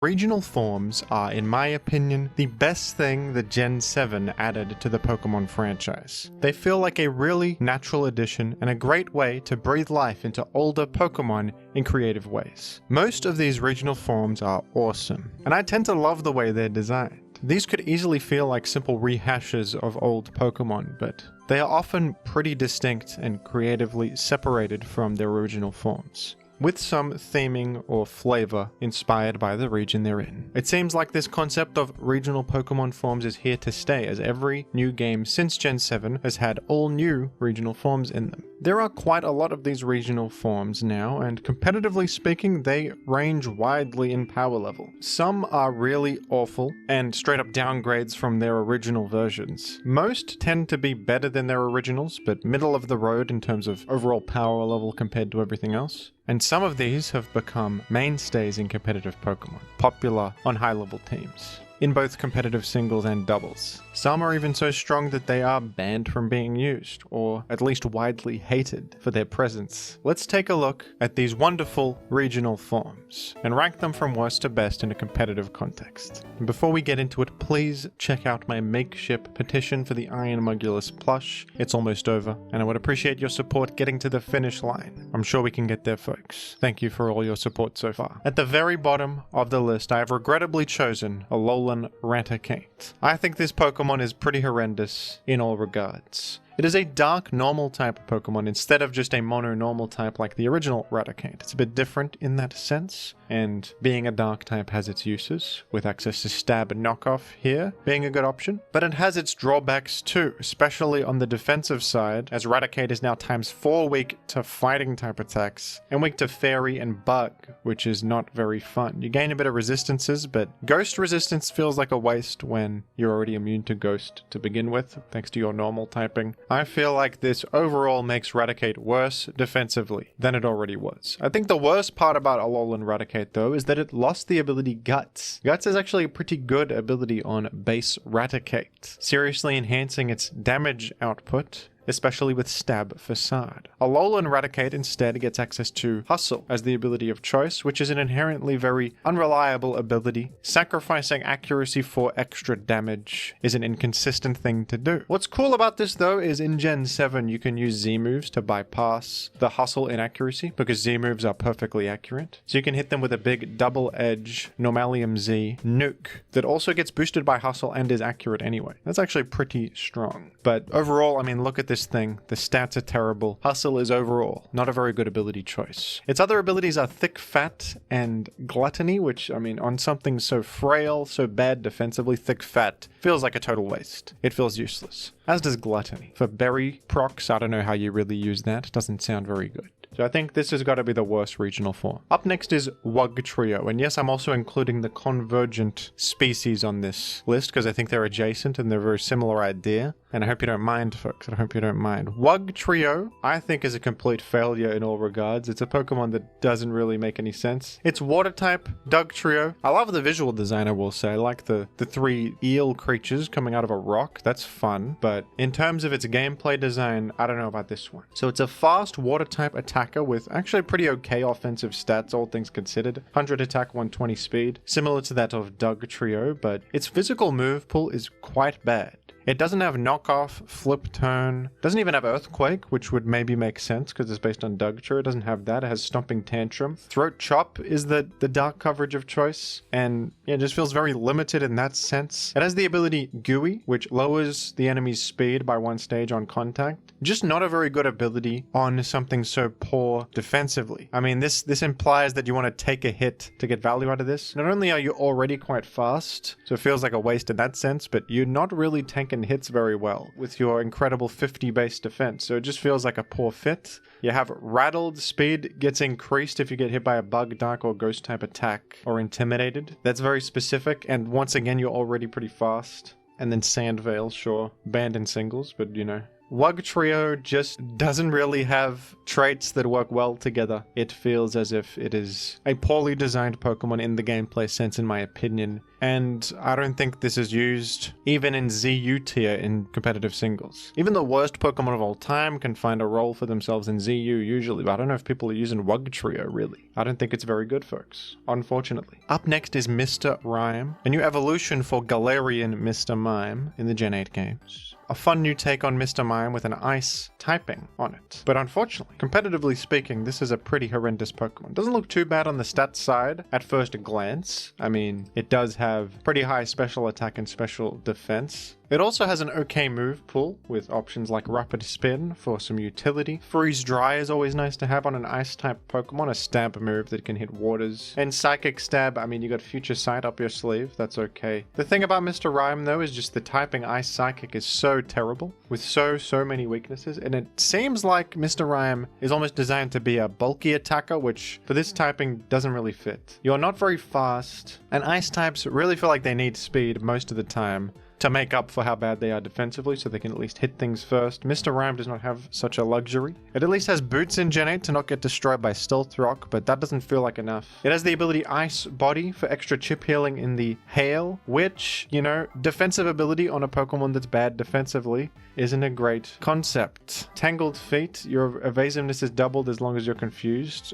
Regional forms are, in my opinion, the best thing that Gen 7 added to the Pokemon franchise. They feel like a really natural addition and a great way to breathe life into older Pokemon in creative ways. Most of these regional forms are awesome, and I tend to love the way they're designed. These could easily feel like simple rehashes of old Pokemon, but they are often pretty distinct and creatively separated from their original forms, with some theming or flavor inspired by the region they're in. It seems like this concept of regional Pokemon forms is here to stay, as every new game since Gen 7 has had all new regional forms in them. There are quite a lot of these regional forms now, and competitively speaking, they range widely in power level. Some are really awful and straight up downgrades from their original versions. Most tend to be better than their originals, but middle of the road in terms of overall power level compared to everything else. And some of these have become mainstays in competitive Pokemon, popular on high-level teams, in both competitive singles and doubles. Some are even so strong that they are banned from being used, or at least widely hated for their presence. Let's take a look at these wonderful regional forms, and rank them from worst to best in a competitive context. And before we get into it, please check out my makeshift petition for the Iron Mugulis plush. It's almost over, and I would appreciate your support getting to the finish line. I'm sure we can get there, folks. Thank you for all your support so far. At the very bottom of the list, I have regrettably chosen Alolan Ninetales. I think this Pokemon is pretty horrendous in all regards. It is a dark normal type Pokemon instead of just a mono normal type like the original Raticate. It's a bit different in that sense, and being a dark type has its uses, with access to stab and knockoff here being a good option. But it has its drawbacks too, especially on the defensive side, as Raticate is now ×4 weak to fighting type attacks, and weak to fairy and bug, which is not very fun. You gain a bit of resistances, but ghost resistance feels like a waste when you're already immune to ghost to begin with, thanks to your normal typing. I feel like this overall makes Raticate worse defensively than it already was. I think the worst part about Alolan Raticate though is that it lost the ability Guts. Guts is actually a pretty good ability on base Raticate, seriously enhancing its damage output, especially with Stab Facade. Alolan Raticate instead gets access to Hustle as the ability of choice, which is an inherently very unreliable ability. Sacrificing accuracy for extra damage is an inconsistent thing to do. What's cool about this though is in Gen 7 you can use Z moves to bypass the Hustle inaccuracy, because Z moves are perfectly accurate. So you can hit them with a big double edge Normalium Z nuke that also gets boosted by Hustle and is accurate anyway. That's actually pretty strong. But overall, I mean, look at this thing. The stats are terrible. Hustle is overall not a very good ability choice. Its other abilities are Thick Fat and Gluttony, which, I mean, on something so frail, so bad defensively, Thick Fat feels like a total waste. It feels useless. As does Gluttony. For berry procs, I don't know how you really use that. It doesn't sound very good. So I think this has got to be the worst regional form. Up next is Wugtrio, and yes, I'm also including the convergent species on this list because I think they're adjacent and they're a very similar idea, and I hope you don't mind, folks. I hope you don't mind. Wugtrio, I think, is a complete failure in all regards. It's a Pokemon that doesn't really make any sense. It's water type, Dugtrio. I love the visual design, I will say. I like the three eel creatures coming out of a rock. That's fun, but in terms of its gameplay design, I don't know about this one. So it's a fast water type attacker with actually pretty okay offensive stats, all things considered. 100 attack, 120 speed, similar to that of Dugtrio, but its physical move pool is quite bad. It doesn't have knockoff, flip turn, doesn't even have earthquake, which would maybe make sense because it's based on Dugtrio. It doesn't have that. It has stomping tantrum. Throat chop is the dark coverage of choice, and yeah, it just feels very limited in that sense. It has the ability Gooey, which lowers the enemy's speed by 1 stage on contact. Just not a very good ability on something so poor defensively. I mean, this implies that you want to take a hit to get value out of this. Not only are you already quite fast, so it feels like a waste in that sense, but you're not really taking hits very well with your incredible 50 base defense, so it just feels like a poor fit. You have Rattled, speed gets increased if you get hit by a bug, dark, or ghost type attack, or intimidated. That's very specific, and once again, you're already pretty fast. And then Sand Veil, sure, banned in singles, but you know, Wugtrio just doesn't really have traits that work well together. It feels as if it is a poorly designed Pokemon in the gameplay sense, in my opinion. And I don't think this is used even in ZU tier in competitive singles. Even the worst Pokemon of all time can find a role for themselves in ZU usually, but I don't know if people are using Wugtrio really. I don't think it's very good, folks, unfortunately. Up next is Mr. Rime, a new evolution for Galarian Mr. Mime in the Gen 8 games. A fun new take on Mr. Mime with an ice typing on it. But unfortunately, competitively speaking, this is a pretty horrendous Pokemon. Doesn't look too bad on the stats side at first glance. I mean, it does have pretty high special attack and special defense. It also has an okay move pool with options like Rapid Spin for some utility. Freeze Dry is always nice to have on an ice type Pokemon, a stab move that can hit waters. And Psychic Stab, I mean, you got Future Sight up your sleeve, that's okay. The thing about Mr. Rime though is just the typing Ice Psychic is so terrible with so many weaknesses, and it seems like Mr. Rime is almost designed to be a bulky attacker, which for this typing doesn't really fit. You're not very fast, and ice types really feel like they need speed most of the time to make up for how bad they are defensively, so they can at least hit things first. Mr. Rime does not have such a luxury. It at least has boots in Gen 8 to not get destroyed by Stealth Rock, but that doesn't feel like enough. It has the ability Ice Body for extra chip healing in the Hail, which, you know, defensive ability on a Pokemon that's bad defensively isn't a great concept. Tangled Feet, your evasiveness is doubled as long as you're confused.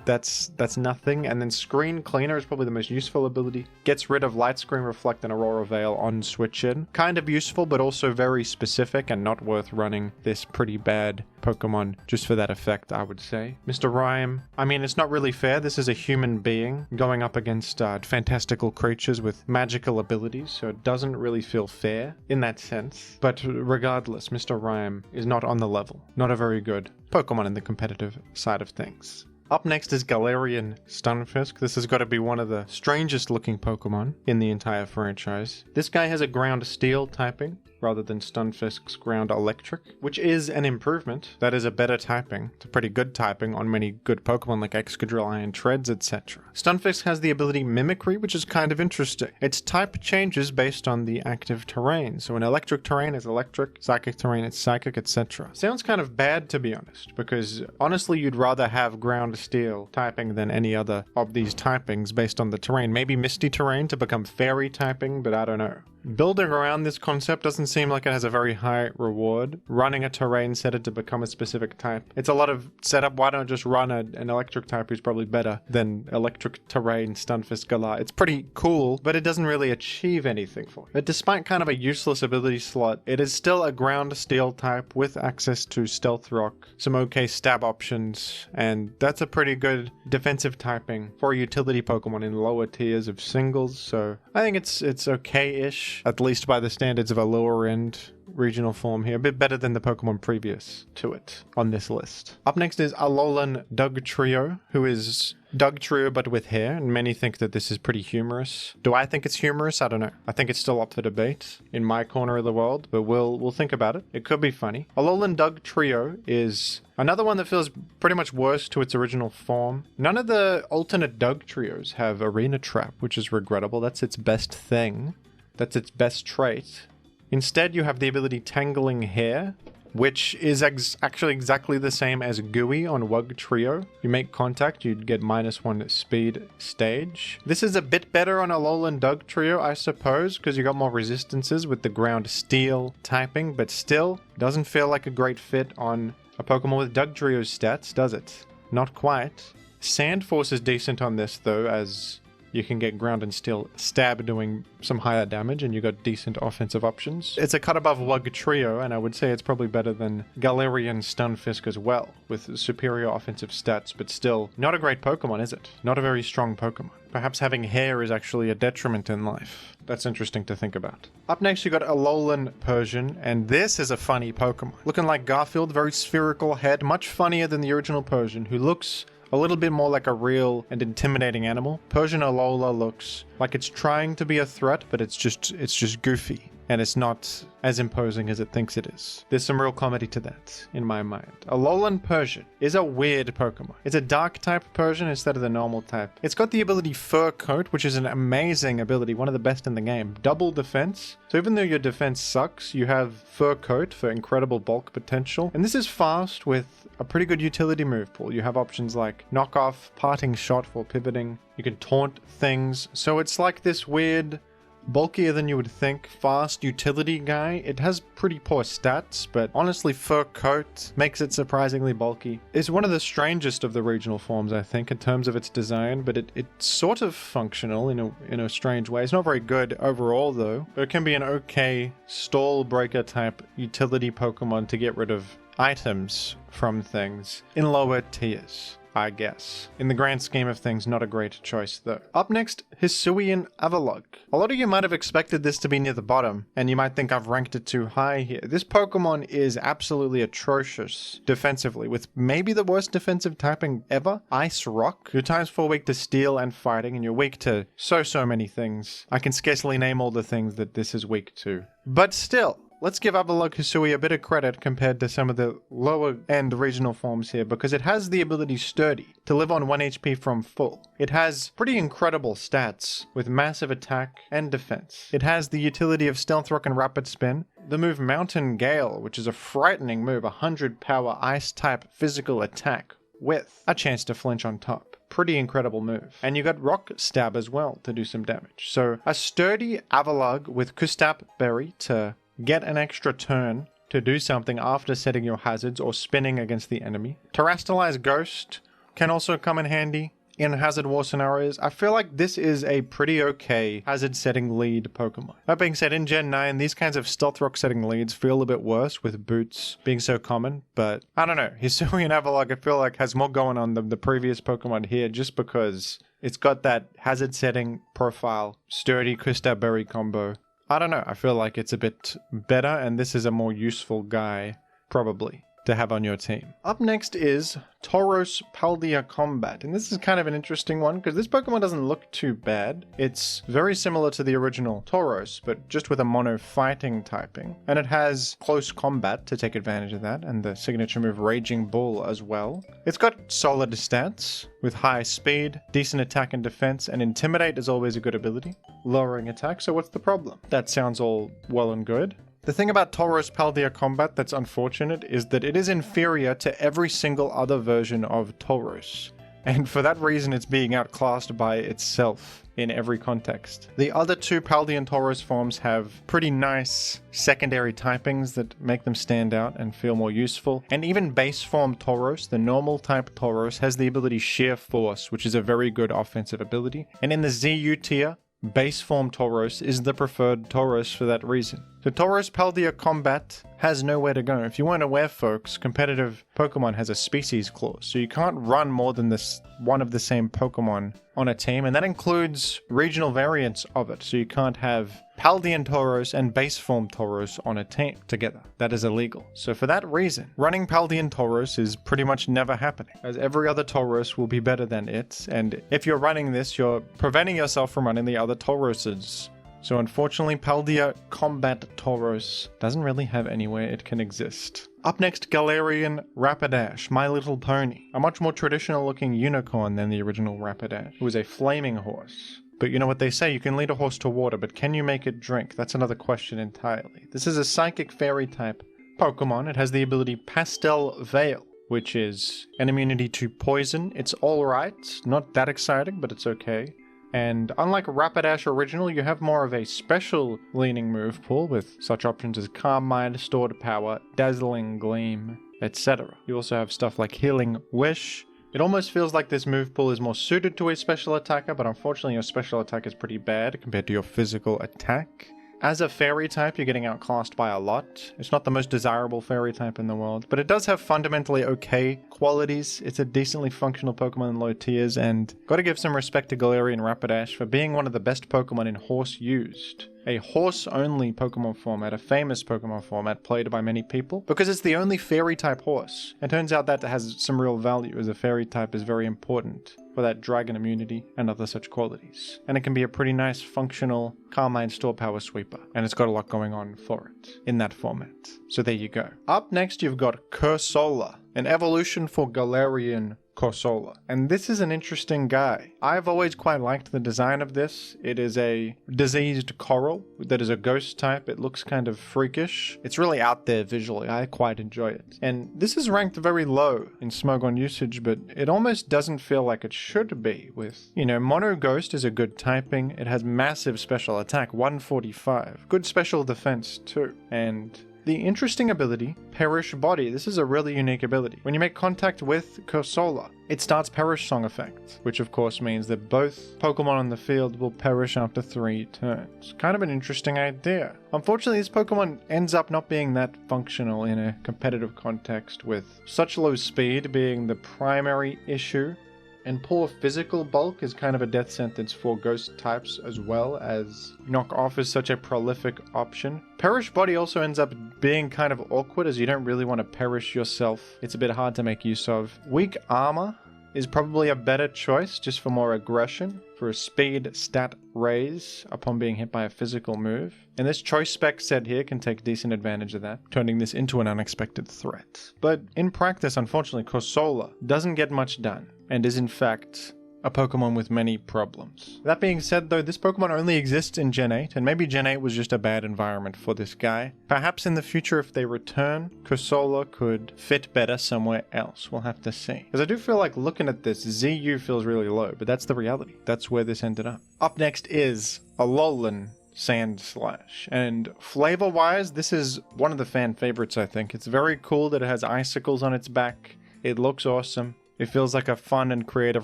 That's nothing. And then Screen Cleaner is probably the most useful ability. Gets rid of Light Screen, Reflect, and Aurora Veil on switch in. Kind of useful, but also very specific and not worth running this pretty bad Pokemon just for that effect, I would say. Mr. Rime, I mean, it's not really fair. This is a human being going up against fantastical creatures with magical abilities, so it doesn't really feel fair in that sense. But regardless, Mr. Rime is not on the level. Not a very good Pokemon in the competitive side of things. Up next is Galarian Stunfisk. This has got to be one of the strangest looking Pokemon in the entire franchise. This guy has a ground steel typing rather than Stunfisk's ground electric, which is an improvement. That is a better typing. It's a pretty good typing on many good Pokemon like Excadrill, Iron Treads, etc. Stunfisk has the ability Mimicry, which is kind of interesting. Its type changes based on the active terrain. So in electric terrain it's electric, psychic terrain it's psychic, etc. Sounds kind of bad, to be honest, because honestly you'd rather have ground steel typing than any other of these typings based on the terrain. Maybe misty terrain to become fairy typing, but I don't know. Building around this concept doesn't seem like it has a very high reward. Running a terrain set it to become a specific type. It's a lot of setup. Why don't just run an electric type who's probably better than electric terrain Stunfisk Galar? It's pretty cool, but it doesn't really achieve anything for it. But despite kind of a useless ability slot, it is still a ground steel type with access to Stealth Rock, some okay stab options, and that's a pretty good defensive typing for a utility Pokemon in lower tiers of singles, so I think it's okay-ish. At least by the standards of a lower end regional form here. A bit better than the Pokemon previous to it on this list. Up next is Alolan Dugtrio, who is Dugtrio but with hair, and many think that this is pretty humorous. Do I think it's humorous? I don't know. I think it's still up for debate in my corner of the world, but we'll think about it. It could be funny. Alolan Dugtrio is another one that feels pretty much worse to its original form. None of the alternate Dugtrios have Arena Trap, which is regrettable. That's its best thing. That's its best trait. Instead, you have the ability Tangling Hair, which is actually exactly the same as Gooey on Wugtrio. You make contact, you'd get -1 speed stage. This is a bit better on Alolan Dugtrio, I suppose, because you got more resistances with the ground steel typing, but still doesn't feel like a great fit on a Pokemon with Dugtrio's stats, does it? Not quite. Sand Force is decent on this, though, as you can get ground and steel stab doing some higher damage, and you got decent offensive options. It's a cut above Wugtrio, and I would say it's probably better than Galarian Stunfisk as well, with superior offensive stats, but still not a great Pokemon, is it? Not a very strong Pokemon. Perhaps having hair is actually a detriment in life. That's interesting to think about. Up next, you got Alolan Persian, and this is a funny Pokemon. Looking like Garfield, very spherical head, much funnier than the original Persian, who looks a little bit more like a real and intimidating animal. Persian Alola looks like it's trying to be a threat, but it's just goofy. and it's not as imposing as it thinks it is. There's some real comedy to that, in my mind. Alolan Persian is a weird Pokemon. It's a dark type Persian instead of the normal type. It's got the ability Fur Coat, which is an amazing ability, one of the best in the game. Double defense. So even though your defense sucks, you have Fur Coat for incredible bulk potential. And this is fast with a pretty good utility move pool. You have options like Knock Off, Parting Shot for pivoting. You can taunt things. So it's like this weird, bulkier than you would think, fast utility guy. It has pretty poor stats, but honestly Fur Coat makes it surprisingly bulky. It's one of the strangest of the regional forms, I think, in terms of its design, but it's sort of functional in a strange way. It's not very good overall though, but it can be an okay stall breaker type utility Pokemon to get rid of items from things in lower tiers, I guess. In the grand scheme of things, not a great choice though. Up next, HIsuian Samurott. A lot of you might have expected this to be near the bottom, and you might think I've ranked it too high here. This Pokemon is absolutely atrocious defensively, with maybe the worst defensive typing ever. Ice Rock. You're ×4 weak to steel and fighting, and you're weak to so many things. I can scarcely name all the things that this is weak to. But still, let's give Alolan Hisui a bit of credit compared to some of the lower end regional forms here, because it has the ability Sturdy to live on 1 HP from full. It has pretty incredible stats with massive attack and defense. It has the utility of Stealth Rock and Rapid Spin, the move Mountain Gale, which is a frightening move, 100 power ice type physical attack with a chance to flinch on top. Pretty incredible move. And you got Rock Stab as well to do some damage. So a sturdy Avalugg with Kustap Berry to get an extra turn to do something after setting your hazards or spinning against the enemy. Terrastalize Ghost can also come in handy in Hazard War scenarios. I feel like this is a pretty okay hazard setting lead Pokemon. That being said, in Gen 9, these kinds of Stealth Rock setting leads feel a bit worse with Boots being so common, but I don't know. Hisuian Avalugg I feel like has more going on than the previous Pokemon here, just because it's got that hazard setting profile, sturdy Kustap Berry combo. I don't know, I feel like it's a bit better, and this is a more useful guy, probably, to have on your team. Up next is Tauros Paldea Combat, and this is kind of an interesting one, because this Pokemon doesn't look too bad. It's very similar to the original Tauros, but just with a mono fighting typing, and it has close combat to take advantage of that, and the signature move Raging Bull as well. It's got solid stats, with high speed, decent attack and defense, and Intimidate is always a good ability. Lowering attack, so what's the problem? That sounds all well and good. The thing about Tauros Paldea Combat that's unfortunate is that it is inferior to every single other version of Tauros, and for that reason it's being outclassed by itself in every context. The other two Paldea and Tauros forms have pretty nice secondary typings that make them stand out and feel more useful, and even base form Tauros, the normal type Tauros, has the ability Sheer Force, which is a very good offensive ability, and in the ZU tier, base form Tauros is the preferred Tauros for that reason. The Tauros Paldea Combat has nowhere to go. If you weren't aware, folks, competitive Pokemon has a species clause, so you can't run more than this one of the same Pokemon on a team, and that includes regional variants of it, so you can't have Paldean Tauros and base form Tauros on a team together. That is illegal. So for that reason, running Paldean Tauros is pretty much never happening, as every other Tauros will be better than it, and if you're running this, you're preventing yourself from running the other Tauroses. So unfortunately, Paldea Combat Tauros doesn't really have anywhere it can exist. Up next, Galarian Rapidash, My Little Pony. A much more traditional looking unicorn than the original Rapidash, who is a flaming horse. But you know what they say, you can lead a horse to water, but can you make it drink? That's another question entirely. This is a Psychic Fairy type Pokemon. It has the ability Pastel Veil, which is an immunity to poison. It's alright, not that exciting, but it's okay. And unlike Rapidash Original, you have more of a special leaning move pool with such options as Calm Mind, Stored Power, Dazzling Gleam, etc. You also have stuff like Healing Wish. It almost feels like this move pool is more suited to a special attacker, but unfortunately your special attack is pretty bad compared to your physical attack. As a fairy type, you're getting outclassed by a lot. It's not the most desirable fairy type in the world, but it does have fundamentally okay qualities. It's a decently functional Pokemon in low tiers, and gotta give some respect to Galarian Rapidash for being one of the best Pokemon in Horse used. A horse-only Pokemon format, a famous Pokemon format played by many people, because it's the only fairy type horse. It turns out that has some real value, as a fairy type is very important for that dragon immunity and other such qualities. And it can be a pretty nice functional Carmine Store Power Sweeper, and it's got a lot going on for it in that format. So there you go. Up next you've got Cursola, an evolution for Galarian Corsola. And this is an interesting guy. I've always quite liked the design of this. It is a diseased coral that is a ghost type. It looks kind of freakish. It's really out there visually. I quite enjoy it. And this is ranked very low in Smogon usage, but it almost doesn't feel like it should be with, Mono Ghost is a good typing. It has massive special attack, 145. Good special defense too. And the interesting ability, Perish Body. This is a really unique ability. When you make contact with Corsola, it starts Perish Song effect, which of course means that both Pokemon on the field will perish after 3 turns. Kind of an interesting idea. Unfortunately, this Pokemon ends up not being that functional in a competitive context, with such low speed being the primary issue. And poor physical bulk is kind of a death sentence for ghost types, as well as Knock Off is such a prolific option. Perish Body also ends up being kind of awkward, as you don't really want to perish yourself. It's a bit hard to make use of. Weak Armor is probably a better choice, just for more aggression, for a speed stat raise upon being hit by a physical move. And this choice spec set here can take decent advantage of that, turning this into an unexpected threat. But in practice, unfortunately, Corsola doesn't get much done, and is in fact a Pokemon with many problems. That being said though, this Pokemon only exists in Gen 8, and maybe Gen 8 was just a bad environment for this guy. Perhaps in the future, if they return, Corsola could fit better somewhere else. We'll have to see. Because I do feel like looking at this, ZU feels really low, but that's the reality. That's where this ended up. Up next is Alolan Sandslash. And flavor-wise, this is one of the fan favorites, I think. It's very cool that it has icicles on its back. It looks awesome. It feels like a fun and creative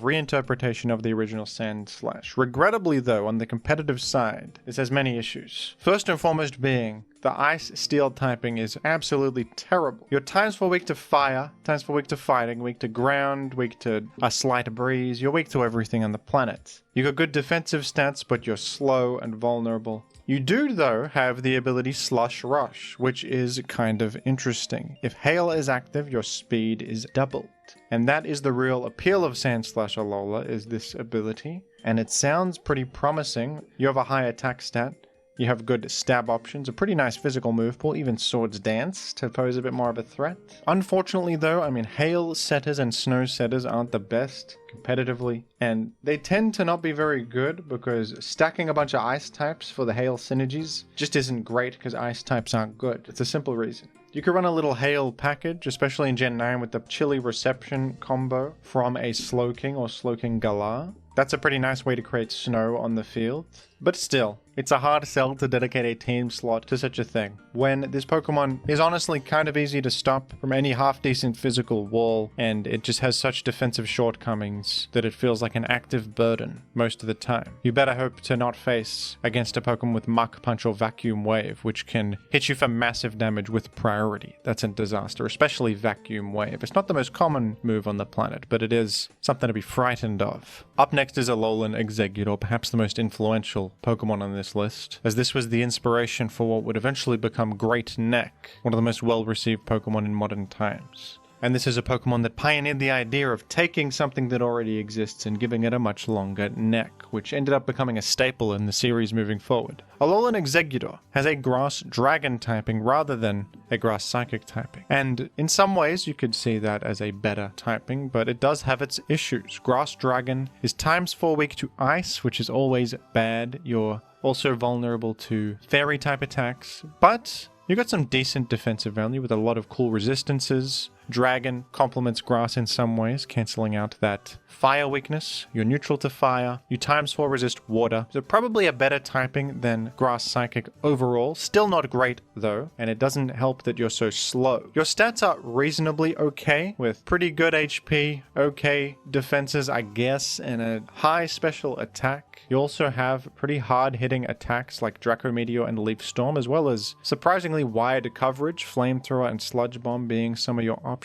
reinterpretation of the original Sandslash. Regrettably though, on the competitive side, this has many issues. First and foremost being, the Ice-Steel typing is absolutely terrible. Your times for weak to fire, times for weak to fighting, weak to ground, weak to a slight breeze, you're weak to everything on the planet. You got good defensive stats, but you're slow and vulnerable. You do, though, have the ability Slush Rush, which is kind of interesting. If Hail is active, your speed is doubled. And that is the real appeal of Sandslash Alola, is this ability. And it sounds pretty promising. You have a high attack stat. You have good stab options, a pretty nice physical move pool, even Swords Dance to pose a bit more of a threat. Unfortunately though, Hail setters and Snow setters aren't the best competitively, and they tend to not be very good because stacking a bunch of Ice types for the Hail synergies just isn't great because Ice types aren't good. It's a simple reason. You could run a little Hail package, especially in Gen 9 with the Chilly Reception combo from a Slowking or Slowking Galar. That's a pretty nice way to create snow on the field. But still, it's a hard sell to dedicate a team slot to such a thing, when this Pokemon is honestly kind of easy to stop from any half-decent physical wall, and it just has such defensive shortcomings that it feels like an active burden most of the time. You better hope to not face against a Pokemon with Muck Punch or Vacuum Wave, which can hit you for massive damage with priority. That's a disaster, especially Vacuum Wave. It's not the most common move on the planet, but it is something to be frightened of. Up next is Alolan Exeggutor, perhaps the most influential Pokemon on this list, as this was the inspiration for what would eventually become Great Neck, one of the most well-received Pokemon in modern times. And this is a Pokemon that pioneered the idea of taking something that already exists and giving it a much longer neck, which ended up becoming a staple in the series moving forward. Alolan Exeggutor has a Grass Dragon typing rather than a Grass Psychic typing. And in some ways you could see that as a better typing, but it does have its issues. Grass Dragon is ×4 weak to Ice, which is always bad. You're also vulnerable to Fairy type attacks, but you got some decent defensive value with a lot of cool resistances. Dragon complements Grass in some ways, cancelling out that fire weakness. You're neutral to fire. You ×4 resist water. So probably a better typing than Grass Psychic overall. Still not great though, and it doesn't help that you're so slow. Your stats are reasonably okay, with pretty good HP, okay defenses I guess, and a high special attack. You also have pretty hard-hitting attacks like Draco Meteor and Leaf Storm, as well as surprisingly wide coverage, Flamethrower and Sludge Bomb being some of your options.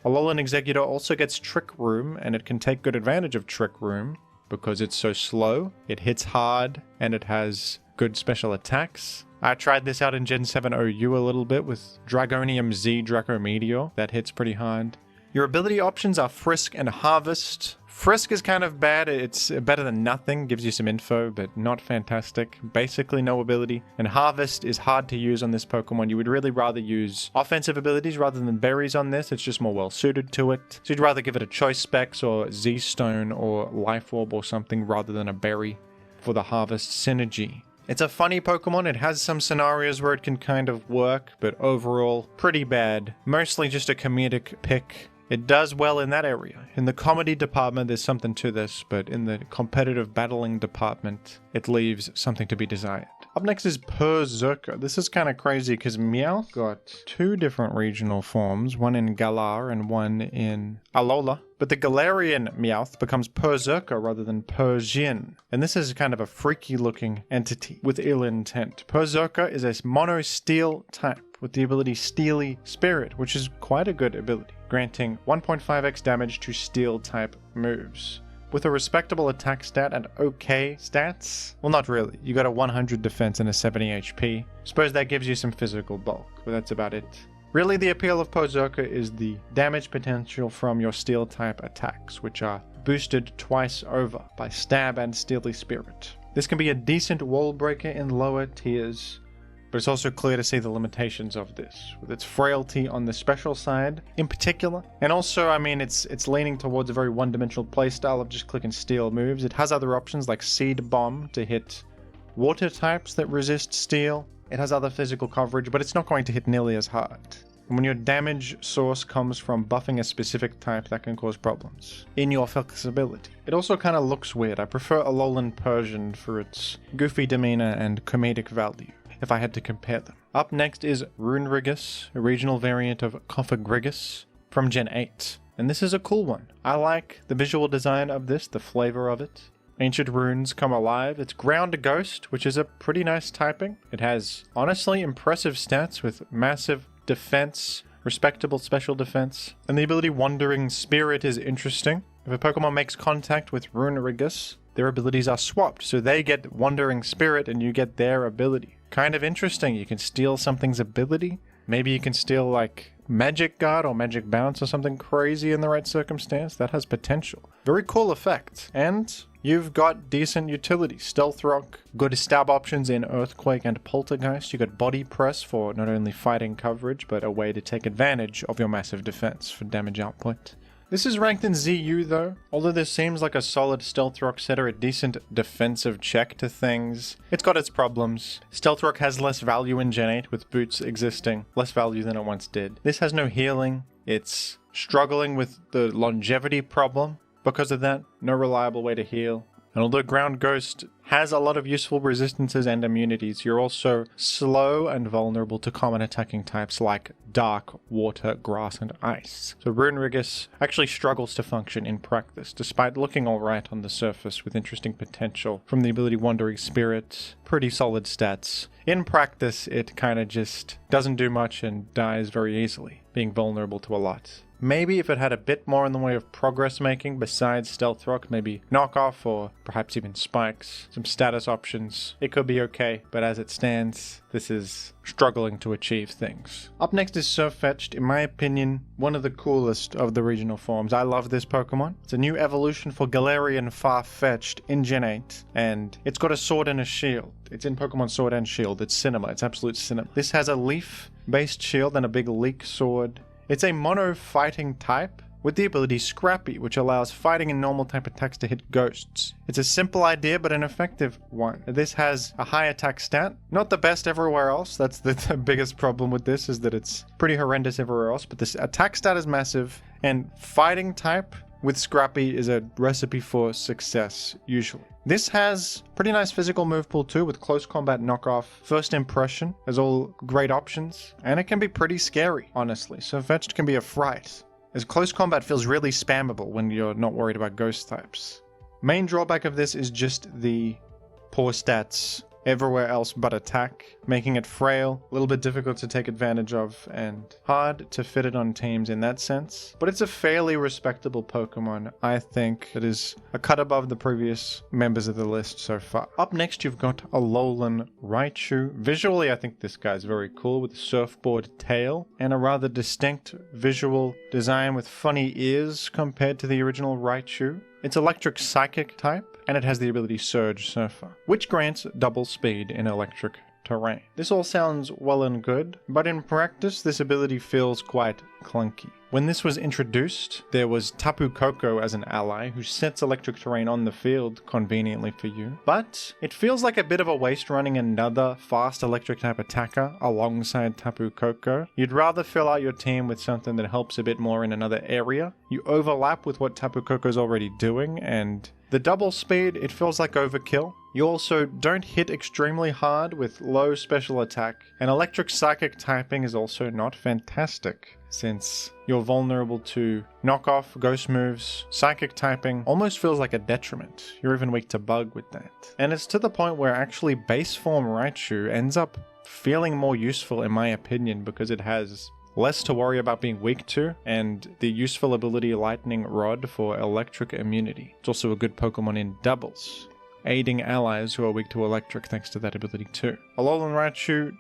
Alolan Exeggutor also gets Trick Room, and it can take good advantage of Trick Room because it's so slow, it hits hard, and it has good special attacks. I tried this out in Gen 7 OU a little bit with Dragonium Z Draco Meteor. That hits pretty hard. Your ability options are Frisk and Harvest. Frisk is kind of bad. It's better than nothing, gives you some info, but not fantastic. Basically no ability. And Harvest is hard to use on this Pokemon. You would really rather use offensive abilities rather than berries on this. It's just more well suited to it. So you'd rather give it a Choice Specs or Z-Stone or Life Orb or something rather than a berry for the Harvest synergy. It's a funny Pokemon. It has some scenarios where it can kind of work, but overall pretty bad. Mostly just a comedic pick. It does well in that area. In the comedy department, there's something to this, but in the competitive battling department, it leaves something to be desired. Up next is Perrserker. This is kind of crazy because Meowth got 2 different regional forms, one in Galar and one in Alola. But the Galarian Meowth becomes Perrserker rather than Persian. And this is kind of a freaky looking entity with ill intent. Perrserker is a mono steel type with the ability Steely Spirit, which is quite a good ability, granting 1.5x damage to steel type moves. With a respectable attack stat and okay stats. Well, not really. You got a 100 defense and a 70 HP. Suppose that gives you some physical bulk, but that's about it. Really, the appeal of Perrserker is the damage potential from your steel type attacks, which are boosted twice over by Stab and Steely Spirit. This can be a decent wall breaker in lower tiers, but it's also clear to see the limitations of this, with its frailty on the special side in particular. And also, I mean, it's leaning towards a very one-dimensional playstyle of just clicking steel moves. It has other options like Seed Bomb to hit water types that resist steel. It has other physical coverage, but it's not going to hit nearly as hard. And when your damage source comes from buffing a specific type, that can cause problems in your flexibility. It also kind of looks weird. I prefer Alolan Persian for its goofy demeanor and comedic value, if I had to compare them. Up next is Runerigus, a regional variant of Cofagrigus from Gen 8. And this is a cool one. I like the visual design of this, the flavor of it. Ancient runes come alive. It's Ground Ghost, which is a pretty nice typing. It has, honestly, impressive stats with massive defense, respectable special defense. And the ability Wandering Spirit is interesting. If a Pokemon makes contact with Runerigus, their abilities are swapped. So they get Wandering Spirit and you get their ability. Kind of interesting. You can steal something's ability. Maybe you can steal like Magic Guard or Magic Bounce or something crazy in the right circumstance. That has potential. Very cool effect. And you've got decent utility. Stealth Rock, good stab options in Earthquake and Poltergeist. You got Body Press for not only fighting coverage, but a way to take advantage of your massive defense for damage output. This is ranked in ZU though. Although this seems like a solid Stealth Rock setter, a decent defensive check to things, it's got its problems. Stealth Rock has less value in Gen 8 with boots existing, less value than it once did. This has no healing. It's struggling with the longevity problem. Because of that, no reliable way to heal. And although Ground Ghost has a lot of useful resistances and immunities, you're also slow and vulnerable to common attacking types like Dark, Water, Grass, and Ice. So Runerigus actually struggles to function in practice, despite looking alright on the surface with interesting potential from the ability Wandering Spirit, pretty solid stats. In practice, it kinda just doesn't do much and dies very easily, being vulnerable to a lot. Maybe if it had a bit more in the way of progress making besides Stealth Rock, maybe Knockoff or perhaps even Spikes, some status options, it could be okay, but as it stands, this is struggling to achieve things. Up next is Sirfetch'd, in my opinion, one of the coolest of the regional forms. I love this Pokemon. It's a new evolution for Galarian Farfetch'd in Gen 8, and it's got a sword and a shield. It's in Pokemon Sword and Shield. It's cinema. It's absolute cinema. This has a leaf-based shield and a big leek sword. It's a mono fighting type with the ability Scrappy, which allows fighting and normal type attacks to hit ghosts. It's a simple idea, but an effective one. This has a high attack stat. Not the best everywhere else. That's the biggest problem with this, is that it's pretty horrendous everywhere else, but this attack stat is massive, and fighting type with Scrappy is a recipe for success, usually. This has pretty nice physical move pool too, with Close Combat Knockoff, First Impression, as all great options, and it can be pretty scary, honestly. So Fetched can be a fright, as Close Combat feels really spammable when you're not worried about ghost types. Main drawback of this is just the poor stats everywhere else but attack, making it frail, a little bit difficult to take advantage of, and hard to fit it on teams in that sense. But it's a fairly respectable Pokemon, I think, that is a cut above the previous members of the list so far. Up next, you've got Alolan Raichu. Visually, I think this guy's very cool with a surfboard tail and a rather distinct visual design with funny ears compared to the original Raichu. It's electric psychic type, and it has the ability Surge Surfer, which grants double speed in electric terrain. This all sounds well and good, but in practice, this ability feels quite clunky. When this was introduced, there was Tapu Koko as an ally who sets electric terrain on the field conveniently for you, but it feels like a bit of a waste running another fast electric type attacker alongside Tapu Koko. You'd rather fill out your team with something that helps a bit more in another area. You overlap with what Tapu Koko's already doing, and the double speed, it feels like overkill. You also don't hit extremely hard with low special attack, and electric psychic typing is also not fantastic, since you're vulnerable to knockoff, ghost moves. Psychic typing almost feels like a detriment. You're even weak to bug with that. And it's to the point where actually base form Raichu ends up feeling more useful in my opinion, because it has less to worry about being weak to, and the useful ability Lightning Rod for electric immunity. It's also a good Pokemon in doubles, aiding allies who are weak to electric thanks to that ability too. Alolan Raichu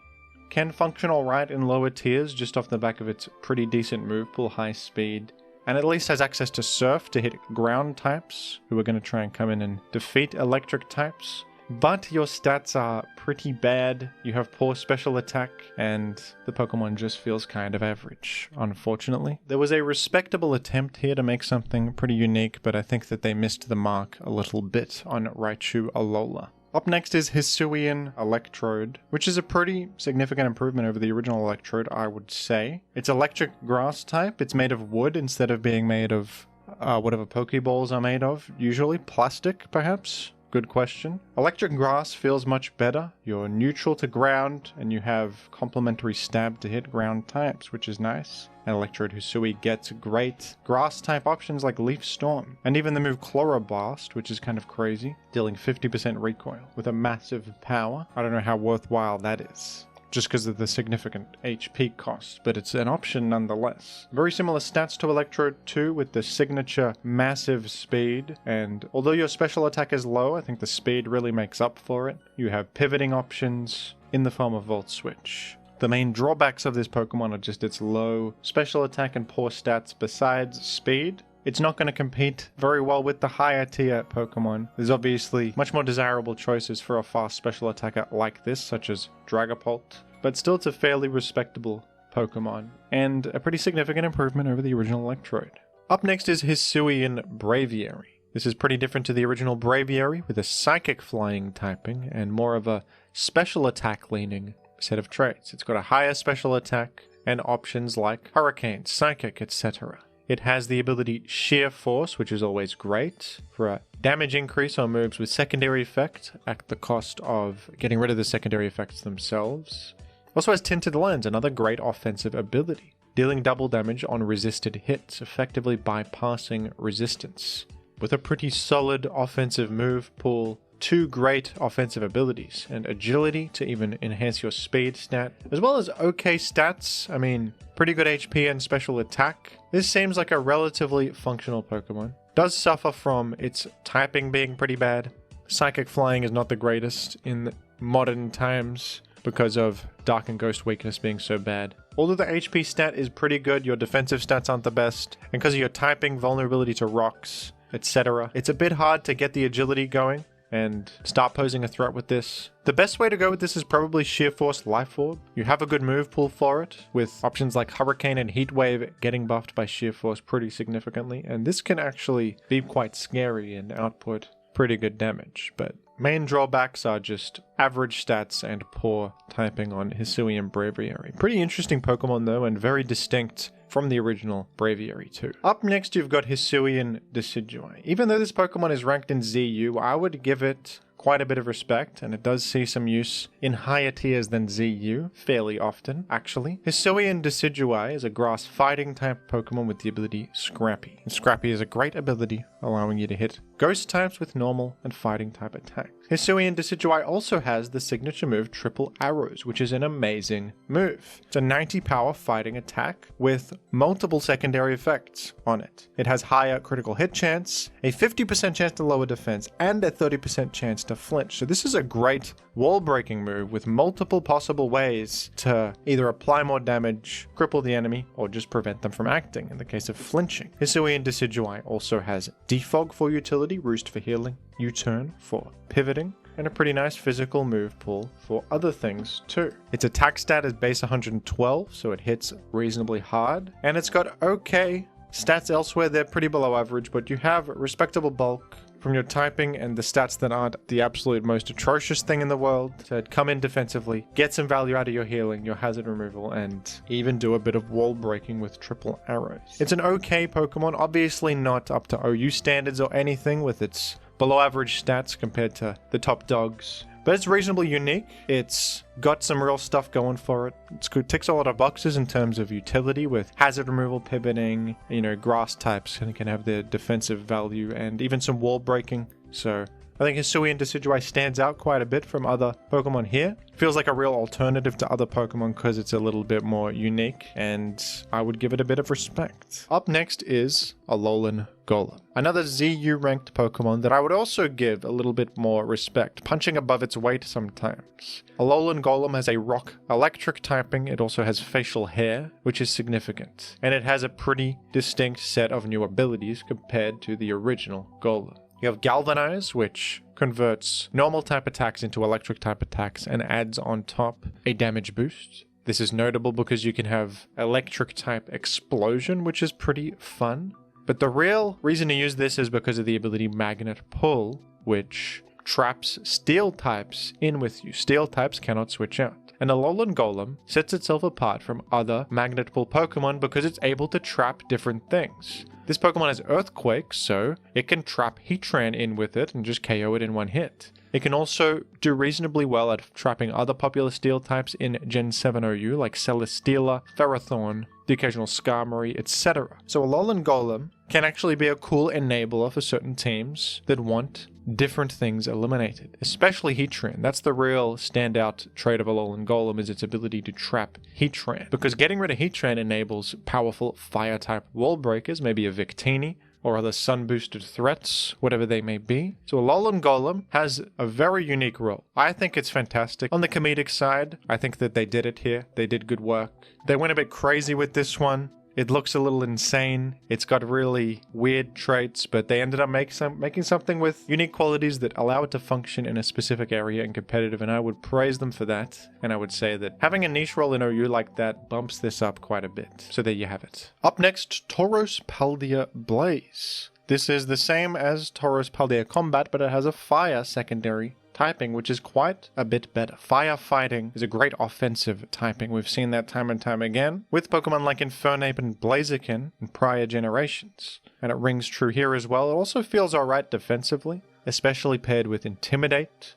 can function alright in lower tiers just off the back of its pretty decent move pool, high speed, and at least has access to Surf to hit ground types who are going to try and come in and defeat electric types. But your stats are pretty bad, you have poor special attack, and the Pokemon just feels kind of average, unfortunately. There was a respectable attempt here to make something pretty unique, but I think that they missed the mark a little bit on Raichu Alola. Up next is Hisuian Electrode, which is a pretty significant improvement over the original Electrode, I would say. It's electric grass type, it's made of wood instead of being made of whatever Pokeballs are made of, usually plastic perhaps? Good question. Electric grass feels much better. You're neutral to ground, and you have complementary stab to hit ground types, which is nice. And Electrode Hisui gets great grass type options like Leaf Storm, and even the move Chloroblast, which is kind of crazy, dealing 50% recoil with a massive power. I don't know how worthwhile that is, just because of the significant HP cost, but it's an option nonetheless. Very similar stats to Electrode 2 with the signature massive speed, and although your special attack is low, I think the speed really makes up for it. You have pivoting options in the form of Volt Switch. The main drawbacks of this Pokemon are just its low special attack and poor stats besides speed. It's not going to compete very well with the higher tier Pokemon. There's obviously much more desirable choices for a fast special attacker like this, such as Dragapult, but still it's a fairly respectable Pokemon, and a pretty significant improvement over the original Electrode. Up next is Hisuian Braviary. This is pretty different to the original Braviary, with a psychic flying typing and more of a special attack leaning set of traits. It's got a higher special attack and options like Hurricane, Psychic, etc. It has the ability Sheer Force, which is always great for a damage increase on moves with secondary effect at the cost of getting rid of the secondary effects themselves. Also has Tinted Lens, another great offensive ability, dealing double damage on resisted hits, effectively bypassing resistance. With a pretty solid offensive move pool, two great offensive abilities, and agility to even enhance your speed stat, as well as okay stats. I mean, pretty good HP and special attack. This seems like a relatively functional Pokemon. Does suffer from its typing being pretty bad. Psychic flying is not the greatest in modern times because of Dark and Ghost weakness being so bad. Although the HP stat is pretty good, your defensive stats aren't the best, and because of your typing, vulnerability to rocks, etc., it's a bit hard to get the agility going and start posing a threat with this. The best way to go with this is probably Sheer Force Life Orb. You have a good move pool for it, with options like Hurricane and Heat Wave getting buffed by Sheer Force pretty significantly, and this can actually be quite scary and output pretty good damage, but main drawbacks are just average stats and poor typing on Hisuian Braviary. Pretty interesting Pokemon though, and very distinct from the original Braviary too. Up next you've got Hisuian Decidueye. Even though this Pokemon is ranked in ZU, I would give it quite a bit of respect, and it does see some use in higher tiers than ZU, fairly often, actually. HIsuian Decidueye is a grass fighting type Pokemon with the ability Scrappy. And Scrappy is a great ability, allowing you to hit ghost types with normal and fighting type attacks. HIsuian Decidueye also has the signature move Triple Arrows, which is an amazing move. It's a 90 power fighting attack with multiple secondary effects on it. It has higher critical hit chance, a 50% chance to lower defense, and a 30% chance to flinch. So this is a great wall breaking move with multiple possible ways to either apply more damage, cripple the enemy, or just prevent them from acting in the case of flinching. HIsuian Decidueye also has Defog for utility, Roost for healing, U-turn for pivoting, and a pretty nice physical move pool for other things too. Its attack stat is base 112, so it hits reasonably hard, and it's got okay stats elsewhere. They're pretty below average, but you have respectable bulk from your typing and the stats that aren't the absolute most atrocious thing in the world to come in defensively, get some value out of your healing, your hazard removal, and even do a bit of wall breaking with triple arrows. It's an okay Pokemon, obviously not up to OU standards or anything with its below average stats compared to the top dogs, but it's reasonably unique. It's got some real stuff going for it. It ticks a lot of boxes in terms of utility with hazard removal, pivoting, grass types can have their defensive value and even some wall breaking. So I think HIsuian Decidueye stands out quite a bit from other Pokemon here. Feels like a real alternative to other Pokemon because it's a little bit more unique, and I would give it a bit of respect. Up next is Alolan Golem, another ZU ranked Pokemon that I would also give a little bit more respect, punching above its weight sometimes. Alolan Golem has a rock electric typing. It also has facial hair, which is significant, and it has a pretty distinct set of new abilities compared to the original Golem. You have Galvanize, which converts normal type attacks into electric type attacks and adds on top a damage boost. This is notable because you can have electric type explosion, which is pretty fun. But the real reason to use this is because of the ability Magnet Pull, which traps steel types in with you. Steel types cannot switch out. And Alolan Golem sets itself apart from other Magnet Pull Pokemon because it's able to trap different things. This Pokemon has Earthquake, so it can trap Heatran in with it and just KO it in one hit. It can also do reasonably well at trapping other popular steel types in Gen 7 OU like Celesteela, Ferrothorn, the occasional Skarmory, etc. So Alolan Golem can actually be a cool enabler for certain teams that want different things eliminated, especially Heatran. That's the real standout trait of Alolan Golem, is its ability to trap Heatran, because getting rid of Heatran enables powerful fire type wall breakers, maybe a Victini or other sun boosted threats, whatever they may be. So Alolan Golem has a very unique role. I think it's fantastic. On the comedic side, I think that they did it here. They did good work. They went a bit crazy with this one. It looks a little insane. It's got really weird traits, but they ended up making something with unique qualities that allow it to function in a specific area and competitive, and I would praise them for that. And I would say that having a niche role in OU like that bumps this up quite a bit. So there you have it. Up next, Tauros Paldea Blaze. This is the same as Tauros Paldea Combat, but it has a fire secondary typing, which is quite a bit better. Firefighting is a great offensive typing. We've seen that time and time again with Pokemon like Infernape and Blaziken in prior generations. And it rings true here as well. It also feels alright defensively, especially paired with Intimidate.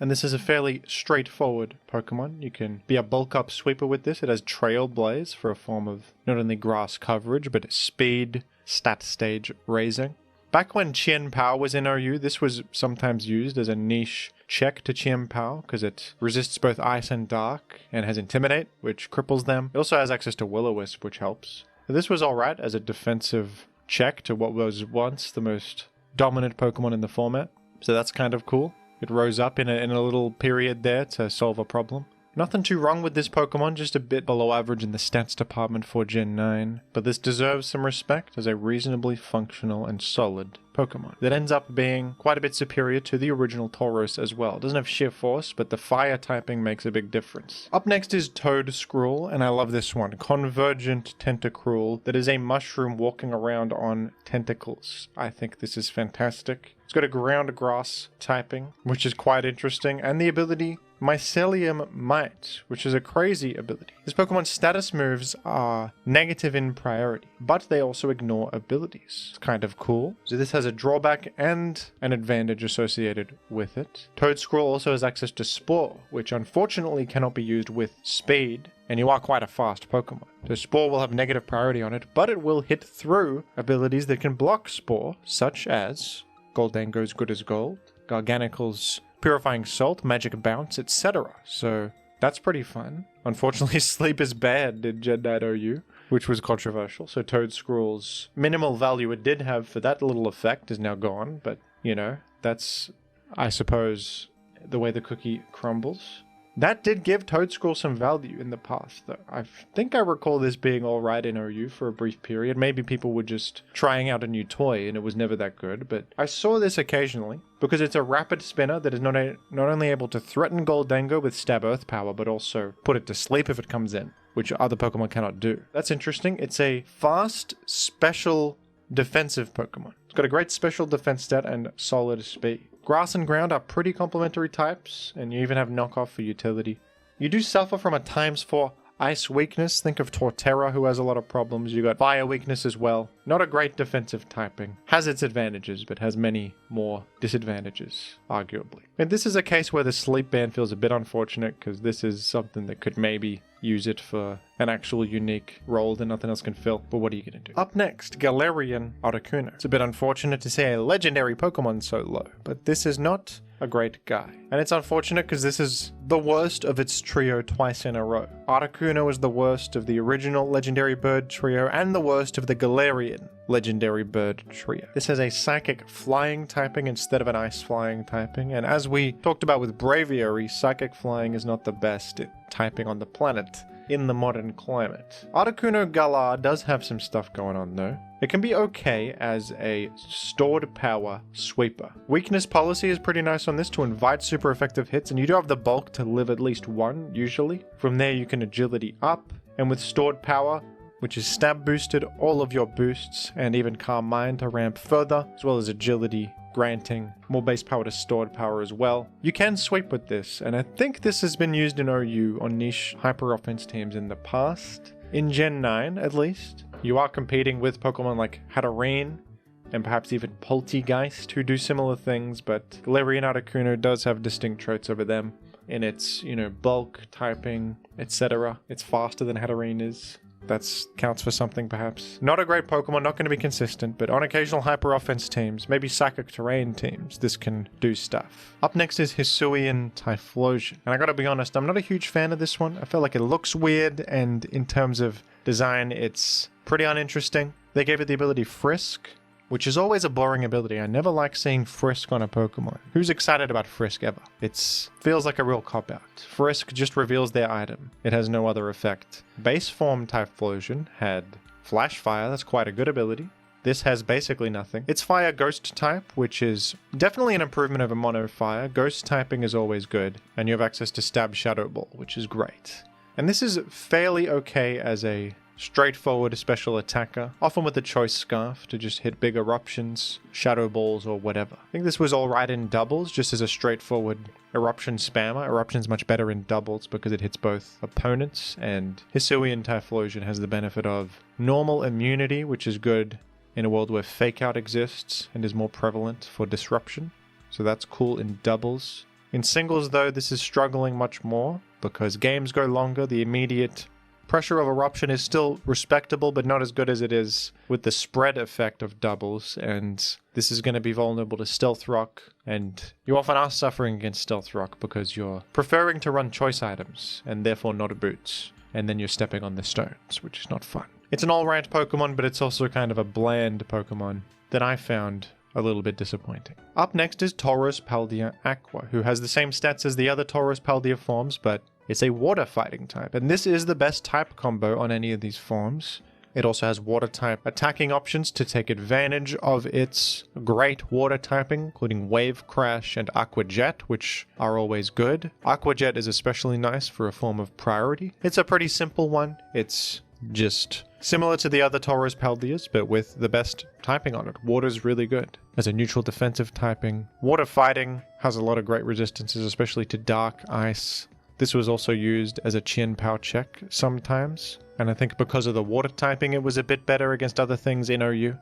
And this is a fairly straightforward Pokemon. You can be a bulk up sweeper with this. It has Trailblaze for a form of not only grass coverage, but speed, stat stage raising. Back when Chien Pao was in OU, this was sometimes used as a niche check to Chien Pao because it resists both ice and dark and has Intimidate, which cripples them. It also has access to Will-O-Wisp, which helps. This was alright as a defensive check to what was once the most dominant Pokemon in the format. So that's kind of cool. It rose up in a little period there to solve a problem. Nothing too wrong with this Pokemon, just a bit below average in the stats department for Gen 9, but this deserves some respect as a reasonably functional and solid Pokemon that ends up being quite a bit superior to the original Tauros as well. It doesn't have sheer force, but the fire typing makes a big difference. Up next is Toedscruel, and I love this one. Convergent Tentacruel that is a mushroom walking around on tentacles. I think this is fantastic. It's got a ground grass typing, which is quite interesting, and the ability Mycelium Might, which is a crazy ability. This Pokemon's status moves are negative in priority, but they also ignore abilities. It's kind of cool. So this has a drawback and an advantage associated with it. Toedscruel also has access to Spore, which unfortunately cannot be used with Speed, and you are quite a fast Pokemon. So Spore will have negative priority on it, but it will hit through abilities that can block Spore, such as Goldango's Good as Gold, Garganicle's Purifying Salt, Magic Bounce, etc. So that's pretty fun. Unfortunately, Sleep is banned in Gen 9 OU, which was controversial. So Toedscruel's minimal value it did have for that little effect is now gone. But, you know, that's, I suppose, the way the cookie crumbles. That did give Toedscruel some value in the past, though. I think I recall this being alright in OU for a brief period. Maybe people were just trying out a new toy and it was never that good, but I saw this occasionally because it's a rapid spinner that is not only able to threaten Goldango with Stab Earth power, but also put it to sleep if it comes in, which other Pokemon cannot do. That's interesting. It's a fast, special, defensive Pokemon. It's got a great special defense stat and solid speed. Grass and Ground are pretty complementary types, and you even have knockoff for utility. You do suffer from a ×4 ice weakness. Think of Torterra, who has a lot of problems. You got fire weakness as well. Not a great defensive typing. Has its advantages, but has many more disadvantages, arguably. And this is a case where the sleep ban feels a bit unfortunate, because this is something that could maybe use it for an actual unique role that nothing else can fill, but what are you going to do? Up next, Galarian Articuno. It's a bit unfortunate to see a legendary Pokemon so low, but this is not a great guy. And it's unfortunate because this is the worst of its trio twice in a row. Articuno is the worst of the original legendary bird trio and the worst of the Galarian legendary bird trio. This has a psychic flying typing instead of an ice flying typing, and as we talked about with Braviary, psychic flying is not the best at typing on the planet in the modern climate. Articuno Galar does have some stuff going on though. It can be okay as a stored power sweeper. Weakness policy is pretty nice on this to invite super effective hits, and you do have the bulk to live at least one usually. From there you can agility up, and with stored power, which is stab boosted, all of your boosts and even Calm Mind to ramp further, as well as agility, granting more base power to stored power as well. You can sweep with this, and I think this has been used in OU on niche hyper offense teams in the past. In Gen 9, at least. You are competing with Pokemon like Hatterene and perhaps even Poltegeist, who do similar things, but Galarian Articuno does have distinct traits over them in its, bulk, typing, etc. It's faster than Hatterene is. That counts for something, perhaps. Not a great Pokemon, not going to be consistent, but on occasional hyper offense teams, maybe psychic terrain teams, this can do stuff. Up next is HIsuian Typhlosion. And I gotta be honest, I'm not a huge fan of this one. I feel like it looks weird, and in terms of design, it's pretty uninteresting. They gave it the ability Frisk, which is always a boring ability. I never like seeing Frisk on a Pokemon. Who's excited about Frisk ever? It feels like a real cop-out. Frisk just reveals their item. It has no other effect. Base form Typhlosion had Flash Fire, that's quite a good ability. This has basically nothing. It's Fire Ghost type, which is definitely an improvement over Mono Fire. Ghost typing is always good, and you have access to Stab Shadow Ball, which is great. And this is fairly okay as a straightforward special attacker, often with the Choice Scarf to just hit big eruptions, shadow balls, or whatever. I think this was alright in doubles, just as a straightforward eruption spammer. Eruption's much better in doubles because it hits both opponents, and HIsuian Typhlosion has the benefit of normal immunity, which is good in a world where Fake Out exists and is more prevalent for disruption. So that's cool in doubles. In singles though, this is struggling much more because games go longer, the immediate pressure of eruption is still respectable, but not as good as it is with the spread effect of doubles, and this is going to be vulnerable to Stealth Rock, and you often are suffering against Stealth Rock because you're preferring to run choice items, and therefore not boots, and then you're stepping on the stones, which is not fun. It's an all-round Pokemon, but it's also kind of a bland Pokemon that I found a little bit disappointing. Up next is Tauros Paldea Aqua, who has the same stats as the other Tauros Paldea forms, but it's a water fighting type, and this is the best type combo on any of these forms. It also has water type attacking options to take advantage of its great water typing, including Wave Crash and Aqua Jet, which are always good. Aqua Jet is especially nice for a form of priority. It's a pretty simple one. It's Just similar to the other Tauros Paldeas, but with the best typing on it. Water's really good. As a neutral defensive typing, water fighting has a lot of great resistances, especially to dark, ice. This was also used as a Chien Pao check sometimes, and I think because of the water typing it was a bit better against other things in OU,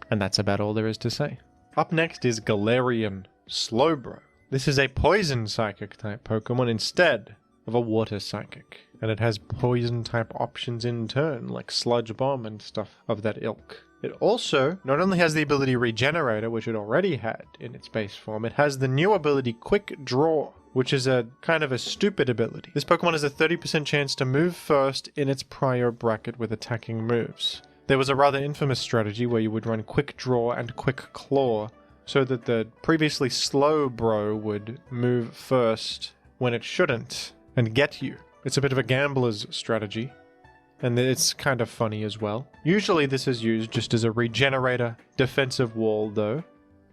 and that's about all there is to say. Up next is Galarian Slowbro. This is a poison psychic type Pokemon instead of a water psychic, and it has poison type options in turn, like Sludge Bomb and stuff of that ilk. It also not only has the ability Regenerator, which it already had in its base form, it has the new ability Quick Draw, which is a kind of a stupid ability. This Pokemon has a 30% chance to move first in its prior bracket with attacking moves. There was a rather infamous strategy where you would run Quick Draw and Quick Claw, so that the previously slow bro would move first when it shouldn't, and get you. It's a bit of a gambler's strategy, and it's kind of funny as well. Usually this is used just as a regenerator defensive wall though.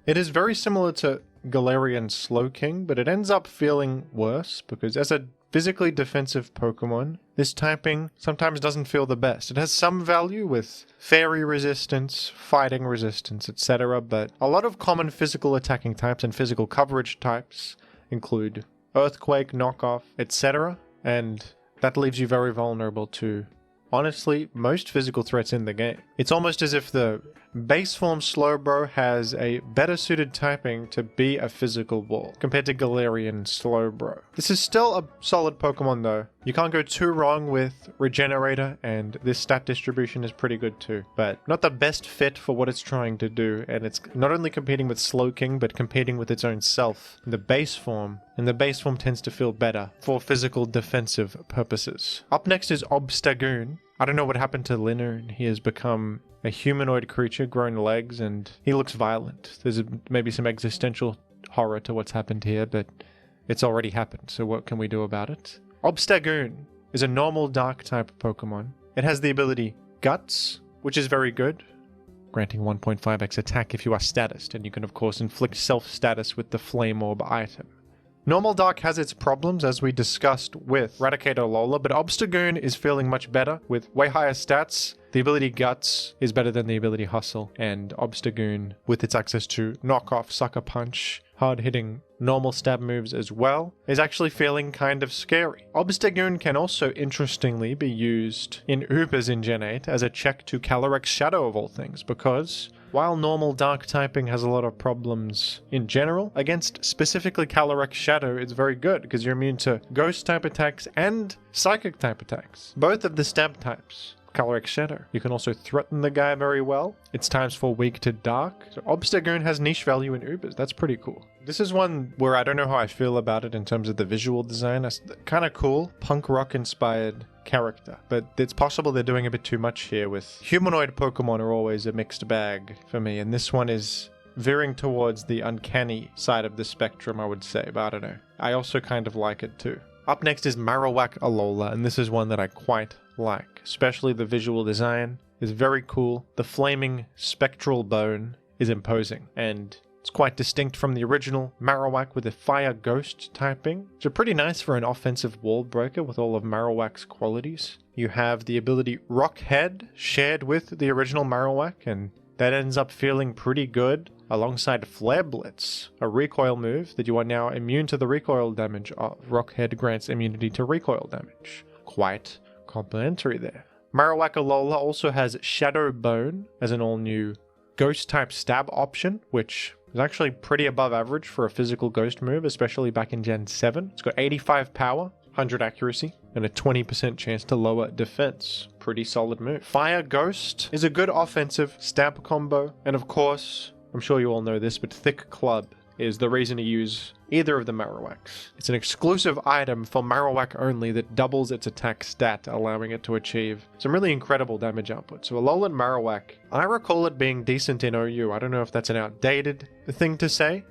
It is very similar to Galarian Slowking, but it ends up feeling worse because as a physically defensive Pokemon, this typing sometimes doesn't feel the best. It has some value with fairy resistance, fighting resistance, etc., but a lot of common physical attacking types and physical coverage types include Earthquake, Knockoff, etc., and that leaves you very vulnerable to, honestly, most physical threats in the game. It's almost as if the base form Slowbro has a better suited typing to be a physical wall compared to Galarian Slowbro. This is still a solid Pokemon though. You can't go too wrong with Regenerator, and this stat distribution is pretty good too, but not the best fit for what it's trying to do, and it's not only competing with Slowking, but competing with its own self in the base form, and the base form tends to feel better for physical defensive purposes. Up next is Obstagoon. I don't know what happened to Linoone. He has become a humanoid creature, grown legs, and he looks violent. There's maybe some existential horror to what's happened here, but it's already happened, so what can we do about it? Obstagoon is a normal dark type Pokemon. It has the ability Guts, which is very good, granting 1.5x attack if you are statused, and you can of course inflict self-status with the Flame Orb item. Normal Dark has its problems, as we discussed with Exeggutor Alolan, but Obstagoon is feeling much better with way higher stats. The ability Guts is better than the ability Hustle, and Obstagoon, with its access to Knockoff, Sucker Punch, hard-hitting normal stab moves as well, is actually feeling kind of scary. Obstagoon can also interestingly be used in Ubers in Gen 8 as a check to Calyrex Shadow of all things, because while normal dark typing has a lot of problems in general, against specifically Calyrex Shadow it's very good because you're immune to ghost type attacks and psychic type attacks, both of the stab types. Calyrex Shadow. You can also threaten the guy very well. Its times fall weak to dark. So Obstagoon has niche value in Ubers. That's pretty cool. This is one where I don't know how I feel about it in terms of the visual design. It's kind of cool, punk rock inspired character, but it's possible they're doing a bit too much here with humanoid Pokemon are always a mixed bag for me, and this one is veering towards the uncanny side of the spectrum, I would say, but I don't know. I also kind of like it too. Up next is Marowak Alolan, and this is one that I quite like, especially the visual design is very cool. The flaming spectral bone is imposing, and it's quite distinct from the original Marowak with a fire ghost typing. So pretty nice for an offensive wall breaker with all of Marowak's qualities. You have the ability Rock Head shared with the original Marowak, and that ends up feeling pretty good alongside Flare Blitz, a recoil move that you are now immune to the recoil damage of. Rock Head grants immunity to recoil damage. Quite complementary there. Marowak Alolan also has Shadow Bone as an all-new ghost type stab option, which is actually pretty above average for a physical ghost move, especially back in Gen 7. It's got 85 power, 100 accuracy, and a 20% chance to lower defense. Pretty solid move. Fire Ghost is a good offensive stab combo, and of course, I'm sure you all know this, but Thick Club is the reason to use either of the Marowaks. It's an exclusive item for Marowak only that doubles its attack stat, allowing it to achieve some really incredible damage output. So Alolan Marowak, I recall it being decent in OU. I don't know if that's an outdated thing to say.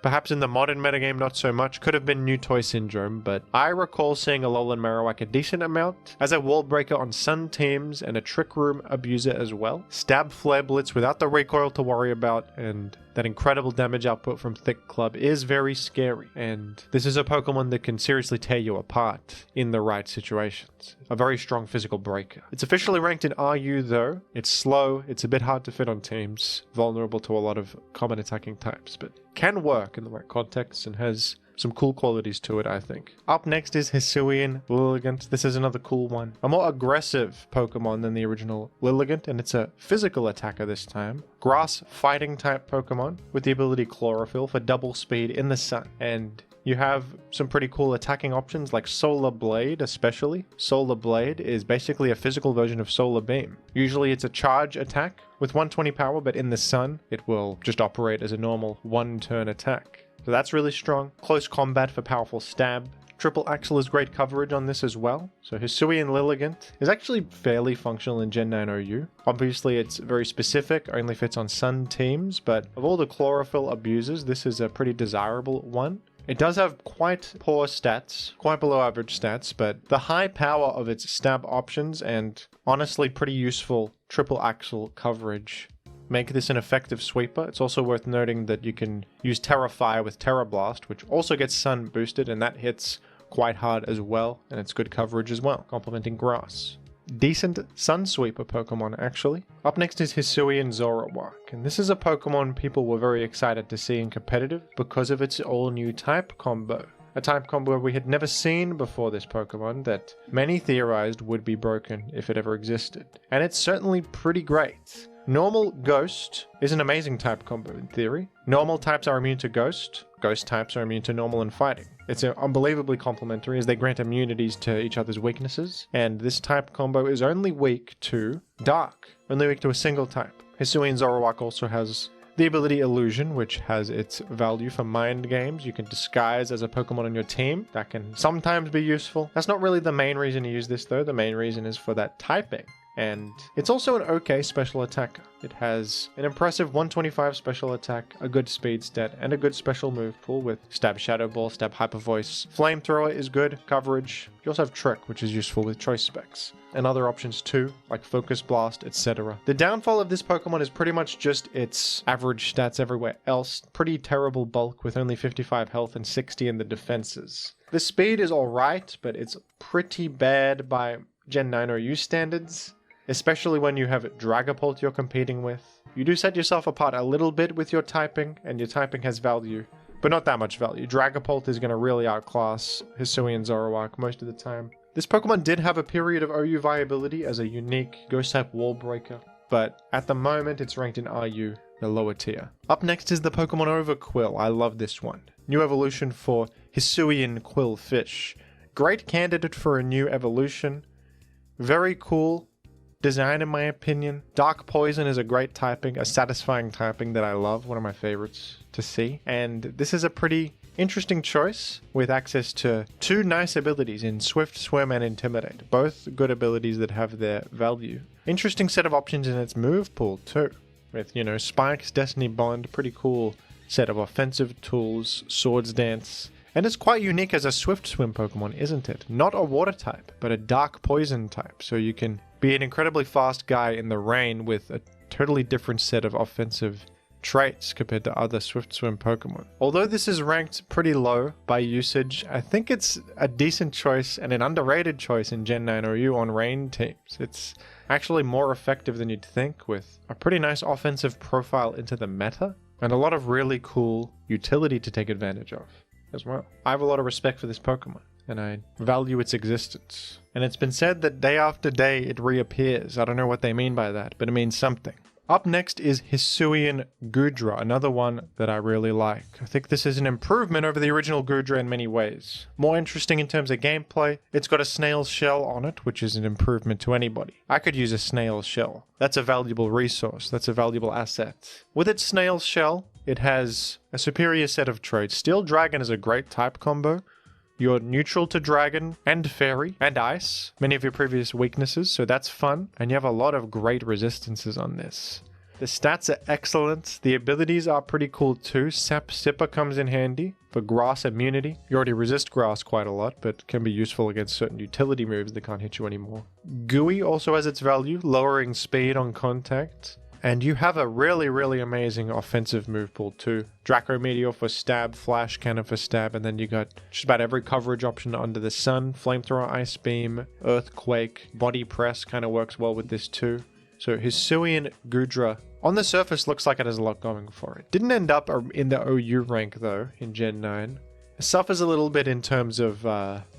Perhaps in the modern metagame not so much, could have been new toy syndrome, but I recall seeing Alolan Marowak a decent amount as a wall breaker on Sun teams and a Trick Room abuser as well. Stab Flare Blitz without the recoil to worry about, and that incredible damage output from Thick Club is very scary, and this is a Pokemon that can seriously tear you apart in the right situations. A very strong physical breaker. It's officially ranked in RU though. It's slow, it's a bit hard to fit on teams, vulnerable to a lot of common attacking types, but can work in the right context and has some cool qualities to it, I think. Up next is HIsuian Lilligant. This is another cool one. A more aggressive Pokemon than the original Lilligant, and it's a physical attacker this time. Grass fighting type Pokemon with the ability Chlorophyll for double speed in the sun. And you have some pretty cool attacking options like Solar Blade especially. Solar Blade is basically a physical version of Solar Beam. Usually it's a charge attack with 120 power, but in the sun it will just operate as a normal one-turn attack. So that's really strong. Close combat for powerful stab. Triple Axle is great coverage on this as well. So HIsuian Lilligant is actually fairly functional in Gen 9 OU. Obviously it's very specific, only fits on sun teams, but of all the Chlorophyll abusers, this is a pretty desirable one. It does have quite poor stats, quite below average stats, but the high power of its stab options and honestly pretty useful triple axle coverage make this an effective sweeper. It's also worth noting that you can use Terra Fire with Terra Blast, which also gets sun boosted, and that hits quite hard as well, and it's good coverage as well, complementing grass. Decent sun sweeper Pokemon actually. Up next is HIsuian Samurott, and this is a Pokemon people were very excited to see in competitive because of its all new type combo. A type combo we had never seen before this Pokemon that many theorized would be broken if it ever existed. And it's certainly pretty great. Normal Ghost is an amazing type combo in theory. Normal types are immune to Ghost. Ghost types are immune to Normal and Fighting. It's unbelievably complementary as they grant immunities to each other's weaknesses. And this type combo is only weak to Dark. Only weak to a single type. HIsuian Samurott also has the ability Illusion, which has its value for mind games. You can disguise as a Pokemon on your team. That can sometimes be useful. That's not really the main reason to use this though. The main reason is for that typing. And it's also an okay special attacker. It has an impressive 125 special attack, a good speed stat, and a good special move pool with Stab Shadow Ball, Stab Hyper Voice. Flamethrower is good coverage. You also have Trick, which is useful with choice specs. And other options too, like Focus Blast, etc. The downfall of this Pokemon is pretty much just its average stats everywhere else. Pretty terrible bulk with only 55 health and 60 in the defenses. The speed is alright, but it's pretty bad by Gen 9 OU standards. Especially when you have Dragapult you're competing with. You do set yourself apart a little bit with your typing, and your typing has value, but not that much value. Dragapult is going to really outclass HIsuian Samurott most of the time. This Pokemon did have a period of OU viability as a unique Ghost-type wall breaker, but at the moment it's ranked in RU, the lower tier. Up next is the Pokemon Overquill. I love this one. New evolution for HIsuian Quillfish. Great candidate for a new evolution. Very cool design in my opinion. Dark Poison is a great typing, a satisfying typing that I love, one of my favorites to see. And this is a pretty interesting choice with access to two nice abilities in Swift, Swim, and Intimidate. Both good abilities that have their value. Interesting set of options in its move pool too. With, Spikes, Destiny Bond, pretty cool set of offensive tools, Swords Dance. And it's quite unique as a Swift Swim Pokemon, isn't it? Not a water type, but a Dark Poison type. So you can be an incredibly fast guy in the rain with a totally different set of offensive traits compared to other Swift Swim Pokemon. Although this is ranked pretty low by usage, I think it's a decent choice and an underrated choice in Gen 9 OU on rain teams. It's actually more effective than you'd think, with a pretty nice offensive profile into the meta and a lot of really cool utility to take advantage of as well. I have a lot of respect for this Pokemon, and I value its existence. And it's been said that day after day it reappears. I don't know what they mean by that, but it means something. Up next is HIsuian Goodra, another one that I really like. I think this is an improvement over the original Goodra in many ways. More interesting in terms of gameplay. It's got a snail's shell on it, which is an improvement to anybody. I could use a snail's shell. That's a valuable resource. That's a valuable asset. With its snail's shell, it has a superior set of traits. Steel Dragon is a great type combo. You're neutral to Dragon and Fairy and Ice, many of your previous weaknesses, so that's fun. And you have a lot of great resistances on this. The stats are excellent. The abilities are pretty cool too. Sap Sipper comes in handy for grass immunity. You already resist grass quite a lot, but can be useful against certain utility moves that can't hit you anymore. Gooey also has its value, lowering speed on contact. And you have a really, really amazing offensive move pool too. Draco Meteor for stab, Flash Cannon for stab, and then you got just about every coverage option under the sun. Flamethrower, Ice Beam, Earthquake, Body Press kind of works well with this too. So HIsuian Goodra, on the surface, looks like it has a lot going for it. Didn't end up in the OU rank though in Gen 9. It suffers a little bit in terms of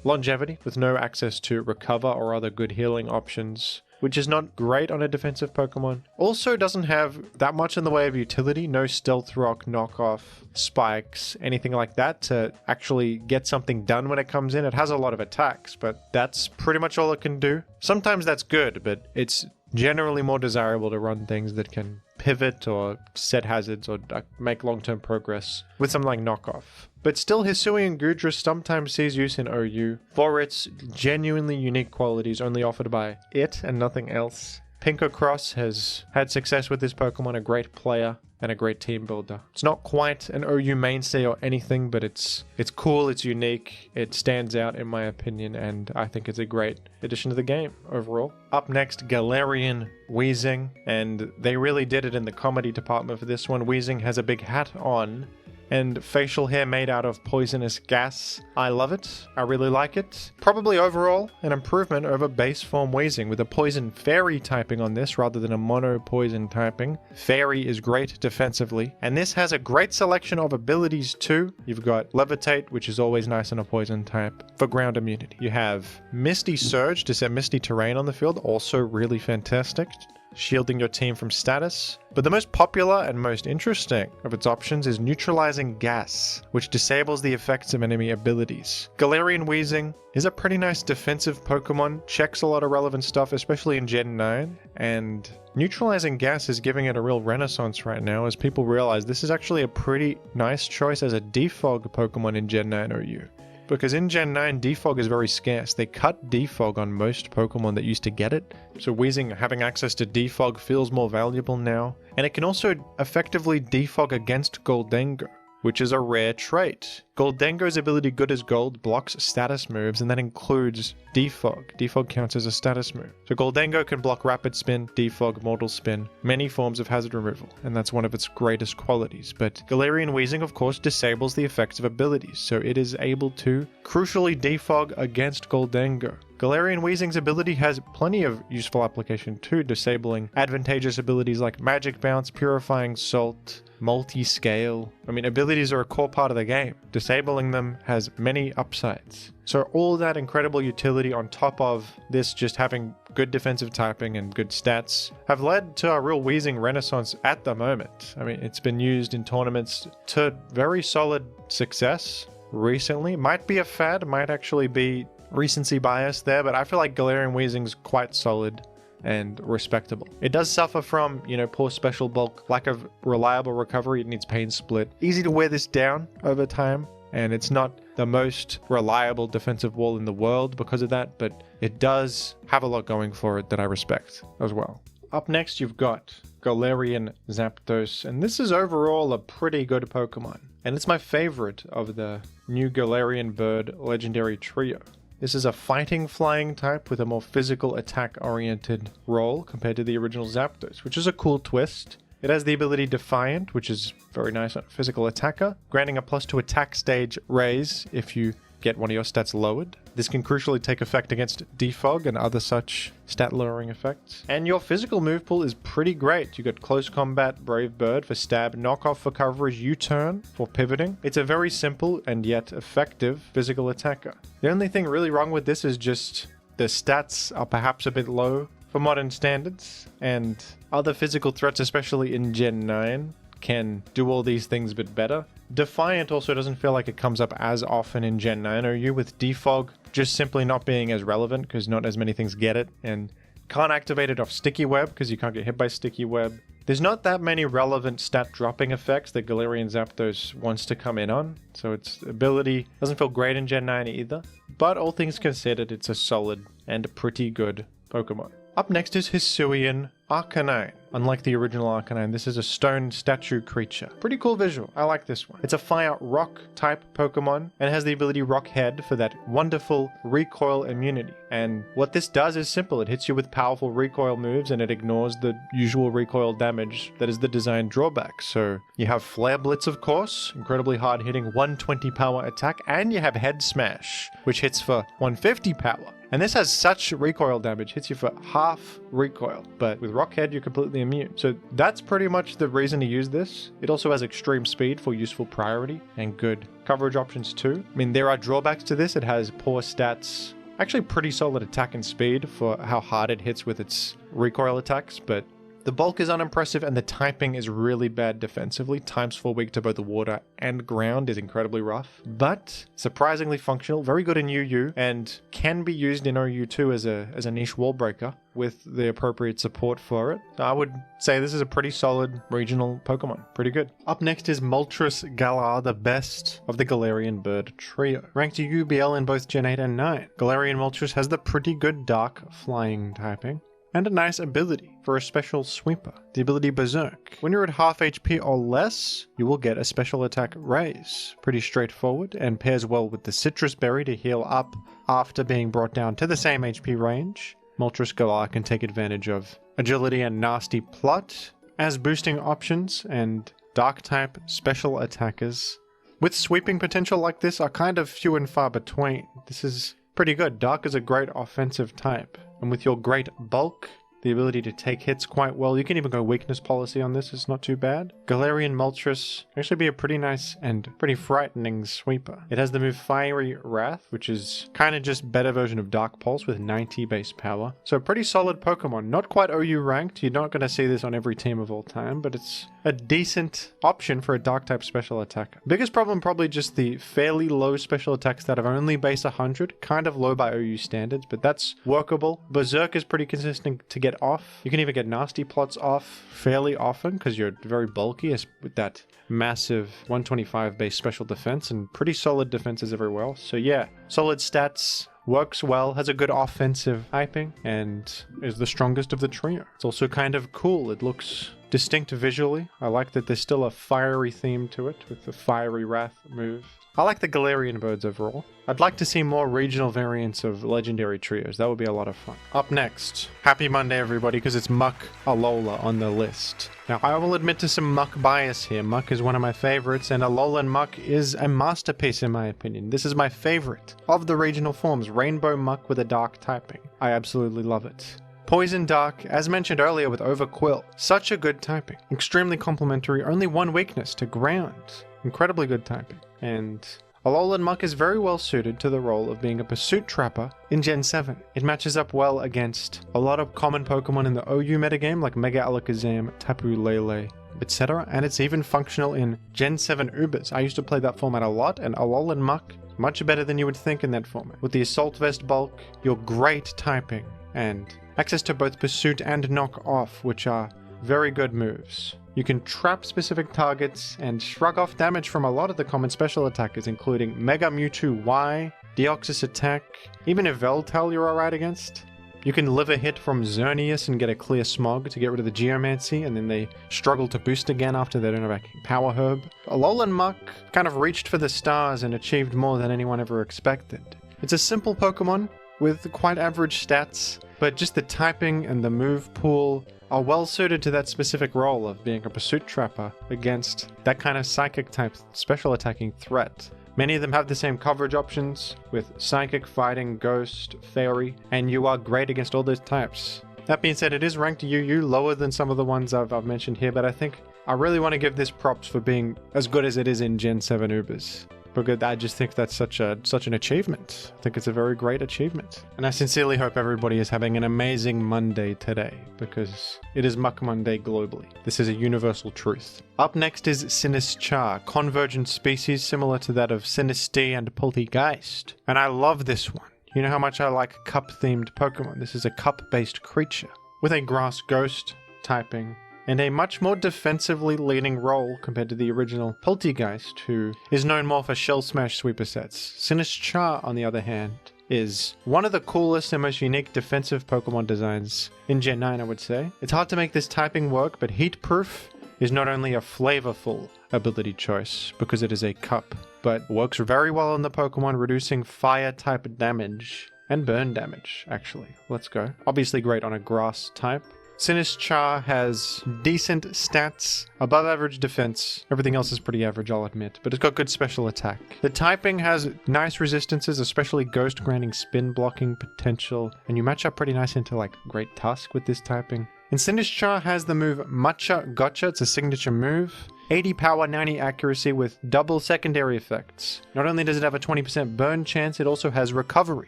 longevity, with no access to recover or other good healing options, which is not great on a defensive Pokemon. Also doesn't have that much in the way of utility, no Stealth Rock, Knockoff, Spikes, anything like that to actually get something done when it comes in. It has a lot of attacks, but that's pretty much all it can do. Sometimes that's good, but it's generally more desirable to run things that can pivot or set hazards or make long-term progress with something like Knockoff. But still, HIsuian Goodra sometimes sees use in OU for its genuinely unique qualities only offered by it and nothing else. Pinkocross has had success with this Pokemon, a great player and a great team builder. It's not quite an OU mainstay or anything, but it's cool, it's unique, it stands out in my opinion, and I think it's a great addition to the game overall. Up next, Galarian Weezing, and they really did it in the comedy department for this one. Weezing has a big hat on and facial hair made out of poisonous gas. I love it. I really like it. Probably overall an improvement over base form Weezing with a poison fairy typing on this rather than a mono poison typing. Fairy is great defensively, and this has a great selection of abilities too. You've got Levitate, which is always nice in a poison type, for ground immunity. You have Misty Surge to set misty terrain on the field, also really fantastic, shielding your team from status. But the most popular and most interesting of its options is Neutralizing Gas, which disables the effects of enemy abilities. Galarian Weezing is a pretty nice defensive Pokemon, checks a lot of relevant stuff, especially in Gen 9, and Neutralizing Gas is giving it a real renaissance right now as people realize this is actually a pretty nice choice as a defog Pokemon in Gen 9 OU. Because in Gen 9, defog is very scarce. They cut defog on most Pokemon that used to get it, so Weezing having access to defog feels more valuable now. And it can also effectively defog against Goldengo, which is a rare trait. Goldengo's ability Good as Gold blocks status moves, and that includes defog. Defog counts as a status move. So Goldengo can block Rapid Spin, defog, Mortal Spin, many forms of hazard removal, and that's one of its greatest qualities. But Galarian Weezing, of course, disables the effects of abilities, so it is able to crucially defog against Goldengo. Galarian Weezing's ability has plenty of useful application too, disabling advantageous abilities like Magic Bounce, Purifying Salt, Multi-Scale. I mean, abilities are a core part of the game. Disabling them has many upsides. So all that incredible utility on top of this just having good defensive typing and good stats have led to a real Weezing renaissance at the moment. I mean, it's been used in tournaments to very solid success recently. Might be a fad, might actually be recency bias there, but I feel like Galarian Weezing's quite solid and respectable. It does suffer from, poor special bulk, lack of reliable recovery, it needs pain split. Easy to wear this down over time, and it's not the most reliable defensive wall in the world because of that, but it does have a lot going for it that I respect as well. Up next, you've got Galarian Zapdos, and this is overall a pretty good Pokemon, and it's my favorite of the new Galarian Bird Legendary Trio. This is a fighting flying type with a more physical attack-oriented role compared to the original Zapdos, which is a cool twist. It has the ability Defiant, which is very nice on a physical attacker, granting a +2 attack stage raise if you get one of your stats lowered. This can crucially take effect against defog and other such stat lowering effects. And your physical move pool is pretty great. You got Close Combat, Brave Bird for stab, Knockoff for coverage, U-turn for pivoting. It's a very simple and yet effective physical attacker. The only thing really wrong with this is just the stats are perhaps a bit low for modern standards, and other physical threats, especially in Gen 9, can do all these things a bit better. Defiant also doesn't feel like it comes up as often in Gen 9 OU, with defog just simply not being as relevant because not as many things get it, and can't activate it off Sticky Web because you can't get hit by Sticky Web. There's not that many relevant stat dropping effects that Galarian Zapdos wants to come in on, so its ability doesn't feel great in Gen 9 either. But all things considered, it's a solid and pretty good Pokemon. Up next is HIsuian Arcanine. Unlike the original Arcanine, this is a stone statue creature. Pretty cool visual. I like this one. It's a fire rock type Pokemon and has the ability Rock Head for that wonderful recoil immunity. And what this does is simple. It hits you with powerful recoil moves and it ignores the usual recoil damage that is the design drawback. So you have Flare Blitz, of course, incredibly hard hitting 120 power attack, and you have Head Smash, which hits for 150 power. And this has such recoil damage, hits you for half recoil, but with Rock Head, you're completely immune. So that's pretty much the reason to use this. It also has extreme speed for useful priority and good coverage options too. I mean, there are drawbacks to this. It has poor stats, actually pretty solid attack and speed for how hard it hits with its recoil attacks, but the bulk is unimpressive and the typing is really bad defensively. Times 4 weak to both the water and ground is incredibly rough, but surprisingly functional, very good in UU, and can be used in OU too as a niche wall breaker with the appropriate support for it. I would say this is a pretty solid regional Pokemon. Pretty good. Up next is Moltres Galar, the best of the Galarian bird trio. Ranked UBL in both Gen 8 and 9. Galarian Moltres has the pretty good dark flying typing and a nice ability for a special sweeper, the ability Berserk. When you're at half HP or less, you will get a special attack raise. Pretty straightforward and pairs well with the Citrus Berry to heal up after being brought down to the same HP range. Moltres Galar can take advantage of agility and nasty plot as boosting options, and dark type special attackers with sweeping potential like this are kind of few and far between. This is pretty good. Dark is a great offensive type, and with your great bulk, the ability to take hits quite well. You can even go weakness policy on this, it's not too bad. Galarian Moltres can actually be a pretty nice and pretty frightening sweeper. It has the move Fiery Wrath, which is kind of just better version of Dark Pulse with 90 base power. So pretty solid Pokemon. Not quite OU ranked, you're not going to see this on every team of all time, but it's a decent option for a dark type special attack. Biggest problem probably just the fairly low special attacks that have only base 100, kind of low by OU standards, but that's workable. Berserk is pretty consistent to get off. You can even get nasty plots off fairly often because you're very bulky with that massive 125 base special defense and pretty solid defenses everywhere else. So yeah, solid stats, works well, has a good offensive typing, and is the strongest of the trio. It's also kind of cool. It looks distinct visually. I like that there's still a fiery theme to it with the Fiery Wrath move. I like the Galarian birds overall. I'd like to see more regional variants of legendary trios. That would be a lot of fun. Up next, happy Monday everybody, because it's Muck Alola on the list. Now I will admit to some Muck bias here. Muck is one of my favorites, and Alolan Muck is a masterpiece in my opinion. This is my favorite of the regional forms, Rainbow Muck with a dark typing. I absolutely love it. Poison Dark, as mentioned earlier with Overquill, such a good typing. Extremely complementary, only one weakness to ground. Incredibly good typing. And Alolan Muck is very well suited to the role of being a pursuit trapper in Gen 7. It matches up well against a lot of common Pokemon in the OU metagame like Mega Alakazam, Tapu Lele, etc. And it's even functional in Gen 7 Ubers. I used to play that format a lot, and Alolan Muck, much better than you would think in that format. With the Assault Vest bulk, your great typing, and access to both Pursuit and Knock Off, which are very good moves. You can trap specific targets and shrug off damage from a lot of the common special attackers, including Mega Mewtwo Y, Deoxys Attack, even if Veltal you're alright against. You can live a hit from Xerneas and get a clear Smog to get rid of the Geomancy, and then they struggle to boost again after they don't have a Power Herb. Alolan Muck kind of reached for the stars and achieved more than anyone ever expected. It's a simple Pokemon with quite average stats, but just the typing and the move pool are well suited to that specific role of being a pursuit trapper against that kind of psychic type special attacking threat. Many of them have the same coverage options with psychic, fighting, ghost, fairy, and you are great against all those types. That being said, it is ranked UU lower than some of the ones I've mentioned here, but I think I really want to give this props for being as good as it is in Gen 7 Ubers. Because I just think that's such an achievement. I think it's a very great achievement. And I sincerely hope everybody is having an amazing Monday today, because it is Muck Monday globally. This is a universal truth. Up next is Sinistchar, convergent species similar to that of Sinistea and Poltegeist. And I love this one. You know how much I like cup-themed Pokemon. This is a cup-based creature with a grass ghost typing, and a much more defensively leaning role compared to the original Poltegeist, who is known more for Shell Smash sweeper sets. Sinistchar, on the other hand, is one of the coolest and most unique defensive Pokemon designs in Gen 9, I would say. It's hard to make this typing work, but Heat Proof is not only a flavorful ability choice because it is a cup, but works very well on the Pokemon, reducing fire type damage and burn damage, actually. Let's go. Obviously great on a grass type. Sinistcha has decent stats, above average defense. Everything else is pretty average, I'll admit, but it's got good special attack. The typing has nice resistances, especially ghost granting spin blocking potential, and you match up pretty nice into like Great Tusk with this typing. And Sinistcha has the move Matcha Gotcha. It's a signature move. 80 power, 90 accuracy with double secondary effects. Not only does it have a 20% burn chance, it also has recovery,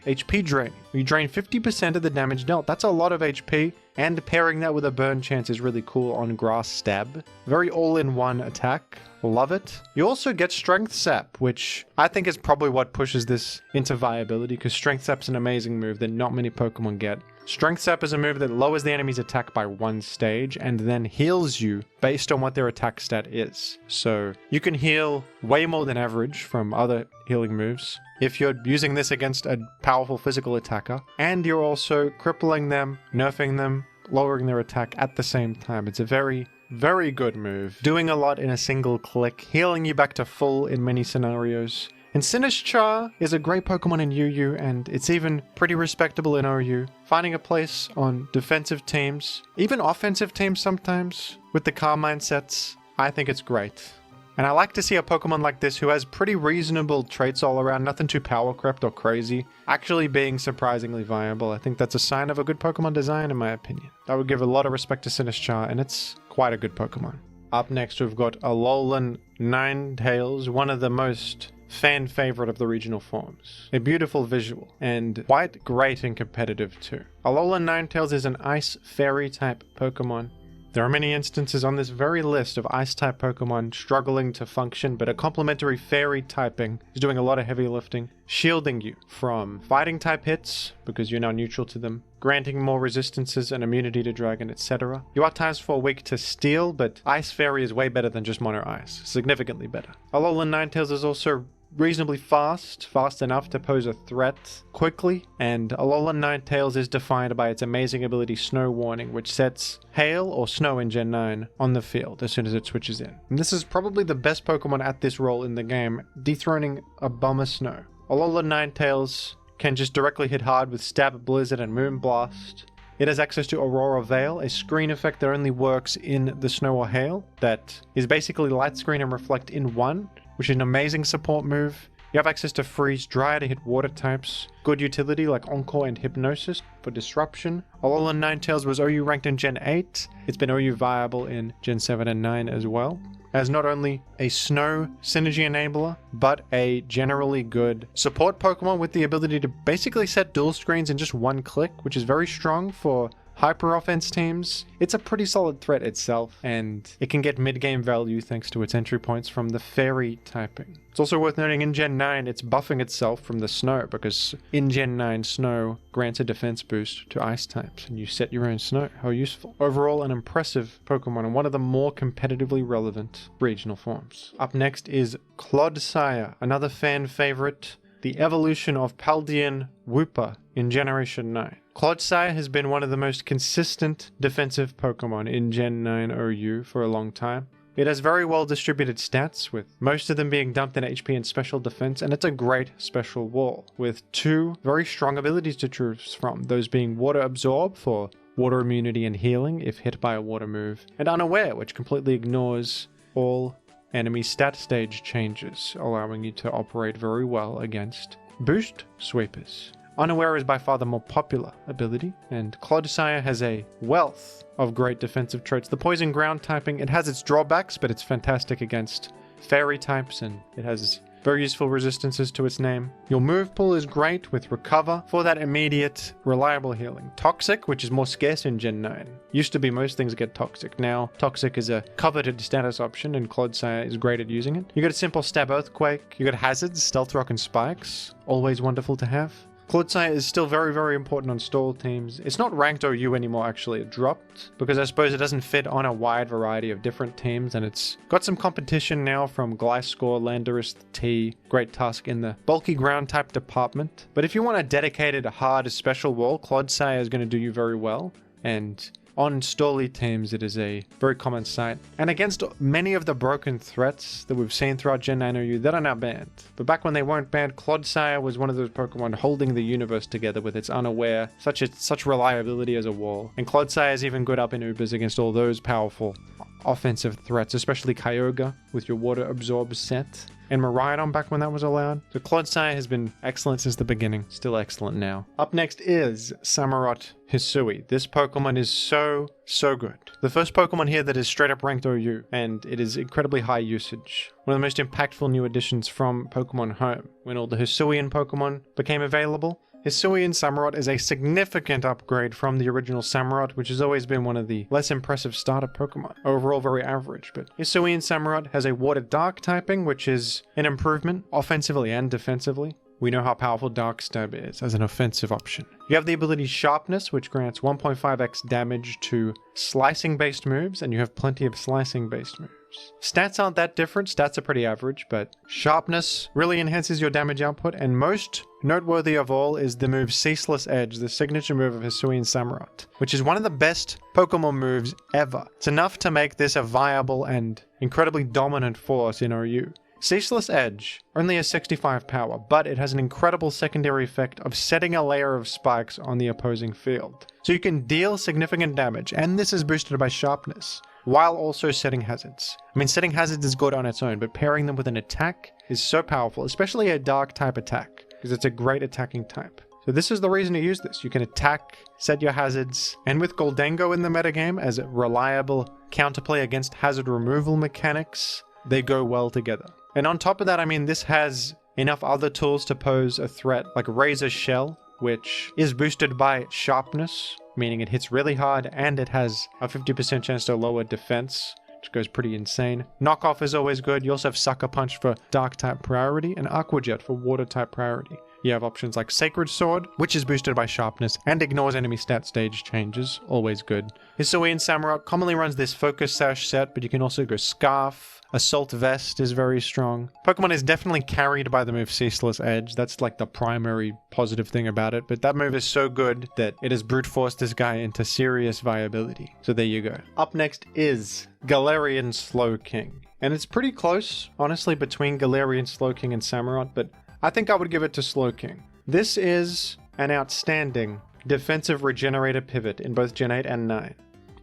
HP drain. You drain 50% of the damage dealt. That's a lot of HP, and pairing that with a burn chance is really cool on Grass Stab. Very all-in-one attack. Love it. You also get Strength Sap, which I think is probably what pushes this into viability, because Strength Sap's an amazing move that not many Pokemon get. Strength Sap is a move that lowers the enemy's attack by 1 stage and then heals you based on what their attack stat is. So you can heal way more than average from other healing moves if you're using this against a powerful physical attacker, and you're also crippling them, nerfing them, lowering their attack at the same time. It's a very good move, doing a lot in a single click, healing you back to full in many scenarios. And Sinistcha is a great Pokemon in UU, and it's even pretty respectable in OU. Finding a place on defensive teams, even offensive teams sometimes, with the Carmine sets, I think it's great. And I like to see a Pokemon like this who has pretty reasonable traits all around, nothing too power crept or crazy, actually being surprisingly viable. I think that's a sign of a good Pokemon design in my opinion. I would give a lot of respect to Sinistcha, and it's quite a good Pokemon. Up next we've got Alolan Ninetales, one of the most fan favorite of the regional forms. A beautiful visual, and quite great and competitive too. Alolan Ninetales is an Ice Fairy type Pokemon. There are many instances on this very list of Ice-type Pokemon struggling to function, but a complementary Fairy typing is doing a lot of heavy lifting, shielding you from Fighting-type hits, because you're now neutral to them, granting more resistances and immunity to Dragon, etc. You are ×4 weak to Steel, but Ice Fairy is way better than just Mono Ice, significantly better. Alolan Ninetales is also reasonably fast enough to pose a threat quickly, and Alolan Ninetales is defined by its amazing ability Snow Warning, which sets hail or snow in Gen 9 on the field as soon as it switches in. And this is probably the best Pokemon at this role in the game, dethroning a Bummer Snow. Alolan Ninetales can just directly hit hard with Stab, Blizzard, and Moonblast. It has access to Aurora Veil, a screen effect that only works in the snow or hail, that is basically light screen and reflect in one, which is an amazing support move. You have access to Freeze Dry to hit water types, good utility like Encore and Hypnosis for disruption. Alolan Ninetales was OU ranked in Gen 8, it's been OU viable in Gen 7 and 9 as well, as not only a snow synergy enabler, but a generally good support Pokemon with the ability to basically set dual screens in just one click, which is very strong for hyper offense teams. It's a pretty solid threat itself, and it can get mid-game value thanks to its entry points from the Fairy typing. It's also worth noting in Gen 9 it's buffing itself from the Snow, because in Gen 9 Snow grants a defense boost to Ice types, and you set your own Snow. How useful. Overall an impressive Pokemon and one of the more competitively relevant regional forms. Up next is Clodsire, another fan favorite, the evolution of Paldean Wooper in Generation 9. Clodsire has been one of the most consistent defensive Pokemon in Gen 9 OU for a long time. It has very well distributed stats, with most of them being dumped in HP and special defense, and it's a great special wall, with 2 very strong abilities to choose from, those being Water Absorb for water immunity and healing if hit by a water move, and Unaware, which completely ignores all enemy stat stage changes, allowing you to operate very well against boost sweepers. Unaware is by far the more popular ability, and Clodsire has a wealth of great defensive traits. The Poison Ground typing, it has its drawbacks, but it's fantastic against Fairy types, and it has very useful resistances to its name. Your move pool is great with Recover for that immediate, reliable healing. Toxic, which is more scarce in Gen 9. Used to be most things get Toxic. Now, Toxic is a coveted status option, and Clodsire is great at using it. You got a simple Stab Earthquake. You got Hazards, Stealth Rock, and Spikes. Always wonderful to have. Clodsire is still very, very important on stall teams. It's not ranked OU anymore, actually. It dropped because I suppose it doesn't fit on a wide variety of different teams, and it's got some competition now from Gliscor, Landorus, T, Great Tusk in the bulky ground type department. But if you want a dedicated, hard, special wall, Clodsire is going to do you very well. And on stally teams, it is a very common sight. And against many of the broken threats that we've seen throughout Gen 9 OU, that are now banned. But back when they weren't banned, Clodsire was one of those Pokemon holding the universe together with its unaware, such reliability as a wall. And Clodsire is even good up in Ubers against all those powerful offensive threats, especially Kyogre with your Water Absorb set. And Miraidon back when that was allowed. So Clodsire has been excellent since the beginning. Still excellent now. Up next is Samurott Hisui. This Pokemon is so good. The first Pokemon here that is straight up ranked OU, and it is incredibly high usage. One of the most impactful new additions from Pokemon Home, when all the Hisuian Pokemon became available. HIsuian Samurott is a significant upgrade from the original Samurott, which has always been one of the less impressive starter Pokemon. Overall very average, but HIsuian Samurott has a Water Dark typing, which is an improvement offensively and defensively. We know how powerful Dark Stab is as an offensive option. You have the ability Sharpness, which grants 1.5x damage to slicing-based moves, and you have plenty of slicing-based moves. Stats aren't that different, stats are pretty average, but Sharpness really enhances your damage output, and most noteworthy of all is the move Ceaseless Edge, the signature move of HIsuian Samurott, which is one of the best Pokemon moves ever. It's enough to make this a viable and incredibly dominant force in OU. Ceaseless Edge only has 65 power, but it has an incredible secondary effect of setting a layer of spikes on the opposing field. So you can deal significant damage, and this is boosted by Sharpness, while also setting hazards. I mean, setting hazards is good on its own, but pairing them with an attack is so powerful, especially a dark type attack, because it's a great attacking type. So this is the reason to use this. You can attack, set your hazards, and with Goldengo in the metagame as a reliable counterplay against hazard removal mechanics, they go well together. And on top of that, I mean, this has enough other tools to pose a threat, like Razor Shell, which is boosted by Sharpness, meaning it hits really hard, and it has a 50% chance to lower defense, which goes pretty insane. Knockoff is always good. You also have Sucker Punch for Dark type priority, and Aqua Jet for Water type priority. You have options like Sacred Sword, which is boosted by Sharpness and ignores enemy stat stage changes, always good. HIsuian Samurott commonly runs this Focus Sash set, but you can also go Scarf. Assault Vest is very strong. Pokemon is definitely carried by the move Ceaseless Edge. That's like the primary positive thing about it, but that move is so good that it has brute forced this guy into serious viability. So there you go. Up next is Galarian Slowking. And it's pretty close, honestly, between Galarian Slowking and Samurott, but I think I would give it to Slowking. This is an outstanding defensive regenerator pivot in both Gen 8 and 9.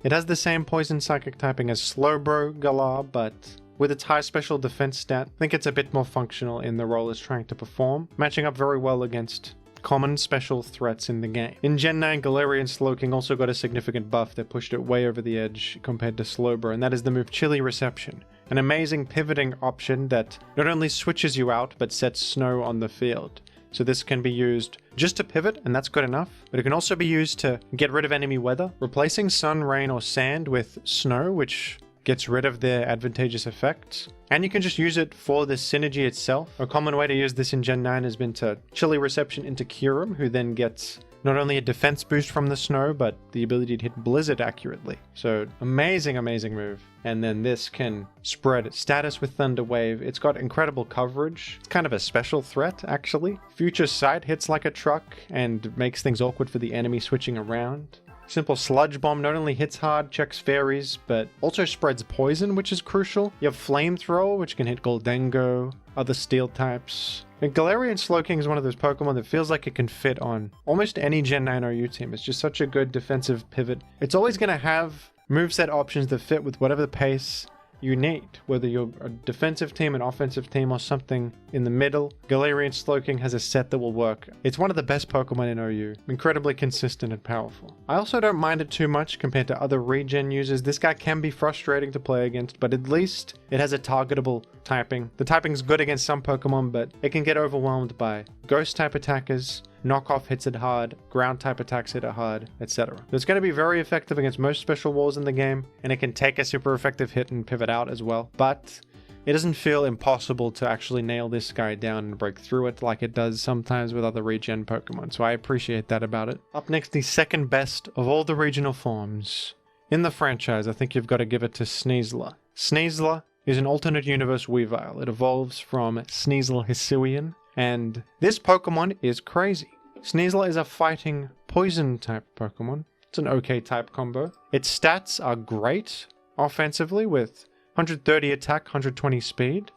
It has the same poison psychic typing as Slowbro Galar, but with its high special defense stat, I think it's a bit more functional in the role it's trying to perform, matching up very well against common special threats in the game. In Gen 9, Galarian Slowking also got a significant buff that pushed it way over the edge compared to Slowbro, and that is the move Chilly Reception, an amazing pivoting option that not only switches you out, but sets snow on the field. So this can be used just to pivot, and that's good enough, but it can also be used to get rid of enemy weather, replacing sun, rain, or sand with snow, which gets rid of their advantageous effects. And you can just use it for the synergy itself. A common way to use this in Gen 9 has been to Chilly Reception into Kyurem, who then gets not only a defense boost from the snow, but the ability to hit Blizzard accurately. So amazing move. And then this can spread status with Thunder Wave. It's got incredible coverage. It's kind of a special threat, actually. Future Sight hits like a truck and makes things awkward for the enemy switching around. Simple Sludge Bomb not only hits hard, checks fairies, but also spreads poison, which is crucial. You have Flamethrower, which can hit Goldengo, other steel types. And Galarian Slowking is one of those Pokemon that feels like it can fit on almost any Gen 9 OU team. It's just such a good defensive pivot. It's always going to have moveset options that fit with whatever pace you need, whether you're a defensive team, an offensive team, or something in the middle. Galarian Slowking has a set that will work. It's one of the best Pokemon in OU, incredibly consistent and powerful. I also don't mind it too much compared to other regen users. This guy can be frustrating to play against, but at least it has a targetable typing. The typing's good against some Pokemon, but it can get overwhelmed by ghost type attackers. Knockoff hits it hard, ground type attacks hit it hard, etc. It's going to be very effective against most special walls in the game, and it can take a super effective hit and pivot out as well. But it doesn't feel impossible to actually nail this guy down and break through it like it does sometimes with other regen Pokemon, so I appreciate that about it. Up next, the second best of all the regional forms in the franchise, I think you've got to give it to Sneasler. Sneasler is an alternate universe Weavile. It evolves from Sneasel Hisuian, and this Pokemon is crazy. Sneasler is a fighting poison type Pokemon. It's an okay type combo. Its stats are great offensively with 130 attack, 120 speed.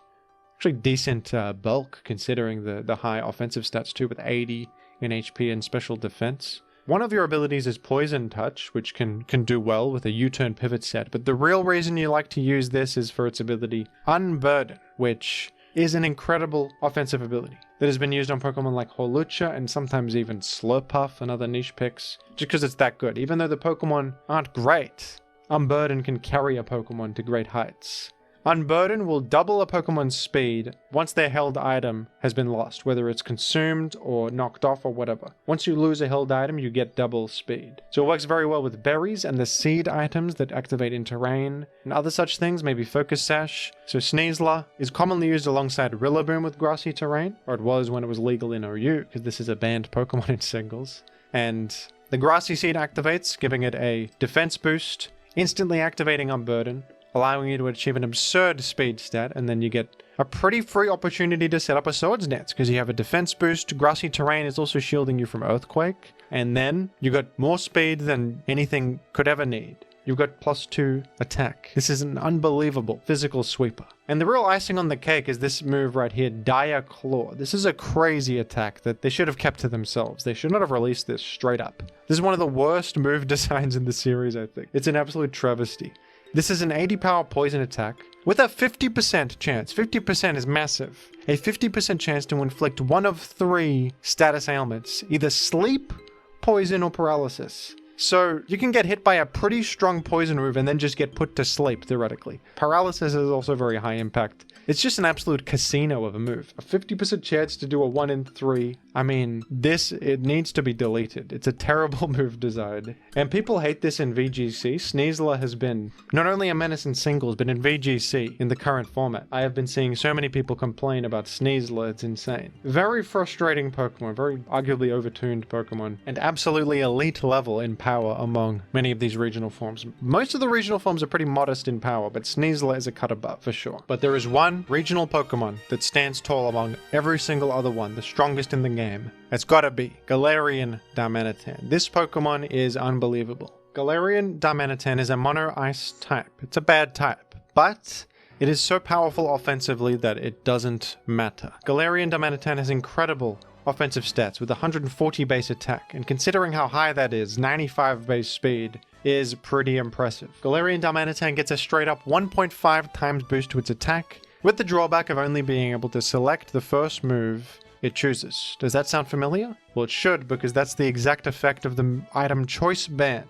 Actually decent bulk considering the high offensive stats too, with 80 in HP and special defense. One of your abilities is Poison Touch, which can do well with a U-turn pivot set, but the real reason you like to use this is for its ability Unburden, which is an incredible offensive ability that has been used on Pokemon like Hawlucha and sometimes even Slurpuff and other niche picks, just because it's that good. Even though the Pokemon aren't great, Unburden can carry a Pokemon to great heights. Unburden will double a Pokemon's speed once their held item has been lost, whether it's consumed or knocked off or whatever. Once you lose a held item, you get double speed. So it works very well with berries and the seed items that activate in terrain and other such things, maybe Focus Sash. So Sneasler is commonly used alongside Rillaboom with grassy terrain, or it was when it was legal in OU, because this is a banned Pokemon in singles. And the grassy seed activates, giving it a defense boost, instantly activating Unburden, allowing you to achieve an absurd speed stat, and then you get a pretty free opportunity to set up a Swords Dance, because you have a defense boost, grassy terrain is also shielding you from Earthquake, and then you got more speed than anything could ever need. You've got +2 attack. This is an unbelievable physical sweeper. And the real icing on the cake is this move right here, Dire Claw. This is a crazy attack that they should have kept to themselves. They should not have released this straight up. This is one of the worst move designs in the series, I think. It's an absolute travesty. This is an 80 power poison attack with a 50% chance. 50% is massive. A 50% chance to inflict one of 3 status ailments, either sleep, poison, or paralysis. So you can get hit by a pretty strong poison move and then just get put to sleep, theoretically. Paralysis is also very high impact. It's just an absolute casino of a move. A 50% chance to do a 1 in 3. I mean, it needs to be deleted. It's a terrible move design. And people hate this in VGC. Sneasler has been not only a menace in singles, but in VGC, in the current format. I have been seeing so many people complain about Sneasler, it's insane. Very frustrating Pokemon, very arguably overtuned Pokemon, and absolutely elite level in power among many of these regional forms. Most of the regional forms are pretty modest in power, but Sneasler is a cut above for sure. But there is one regional Pokemon that stands tall among every single other one, the strongest in the game. It's gotta be Galarian Darmanitan. This Pokemon is unbelievable. Galarian Darmanitan is a mono ice type. It's a bad type, but it is so powerful offensively that it doesn't matter. Galarian Darmanitan has incredible offensive stats with 140 base attack, and considering how high that is, 95 base speed is pretty impressive. Galarian Darmanitan gets a straight up 1.5 times boost to its attack, with the drawback of only being able to select the first move it chooses. Does that sound familiar? Well, it should, because that's the exact effect of the item Choice Band.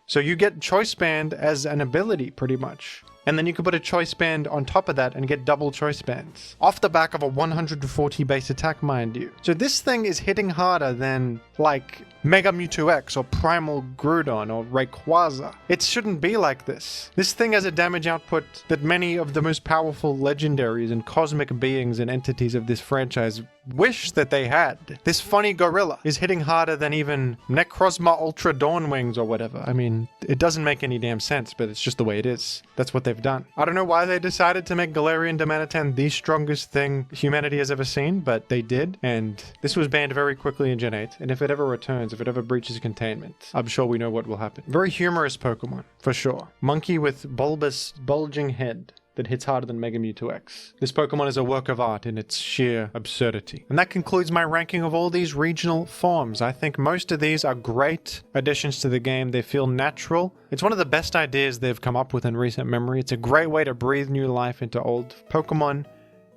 So you get Choice Band as an ability, pretty much. And then you can put a Choice Band on top of that and get double Choice Bands. Off the back of a 140 base attack, mind you. So this thing is hitting harder than, like, Mega Mewtwo X or Primal Groudon or Rayquaza. It shouldn't be like this. This thing has a damage output that many of the most powerful legendaries and cosmic beings and entities of this franchise wish that they had. This funny gorilla is hitting harder than even Necrozma Ultra Dawnwings or whatever. I mean, it doesn't make any damn sense, but it's just the way it is. That's what they've done. I don't know why they decided to make Galarian Darmanitan the strongest thing humanity has ever seen, but they did, and this was banned very quickly in Gen 8, and if it ever returns, if it ever breaches containment, I'm sure we know what will happen. Very humorous Pokemon, for sure. Monkey with bulbous, bulging head that hits harder than Mega Mewtwo X. This Pokemon is a work of art in its sheer absurdity. And that concludes my ranking of all these regional forms. I think most of these are great additions to the game. They feel natural. It's one of the best ideas they've come up with in recent memory. It's a great way to breathe new life into old Pokemon,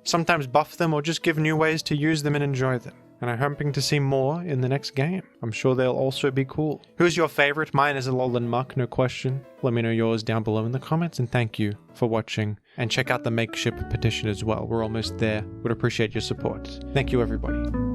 sometimes buff them or just give new ways to use them and enjoy them. And I'm hoping to see more in the next game. I'm sure they'll also be cool. Who's your favorite? Mine is Alolan Muck, no question. Let me know yours down below in the comments, and thank you for watching. And check out the Make Ship petition as well. We're almost there. Would appreciate your support. Thank you, everybody.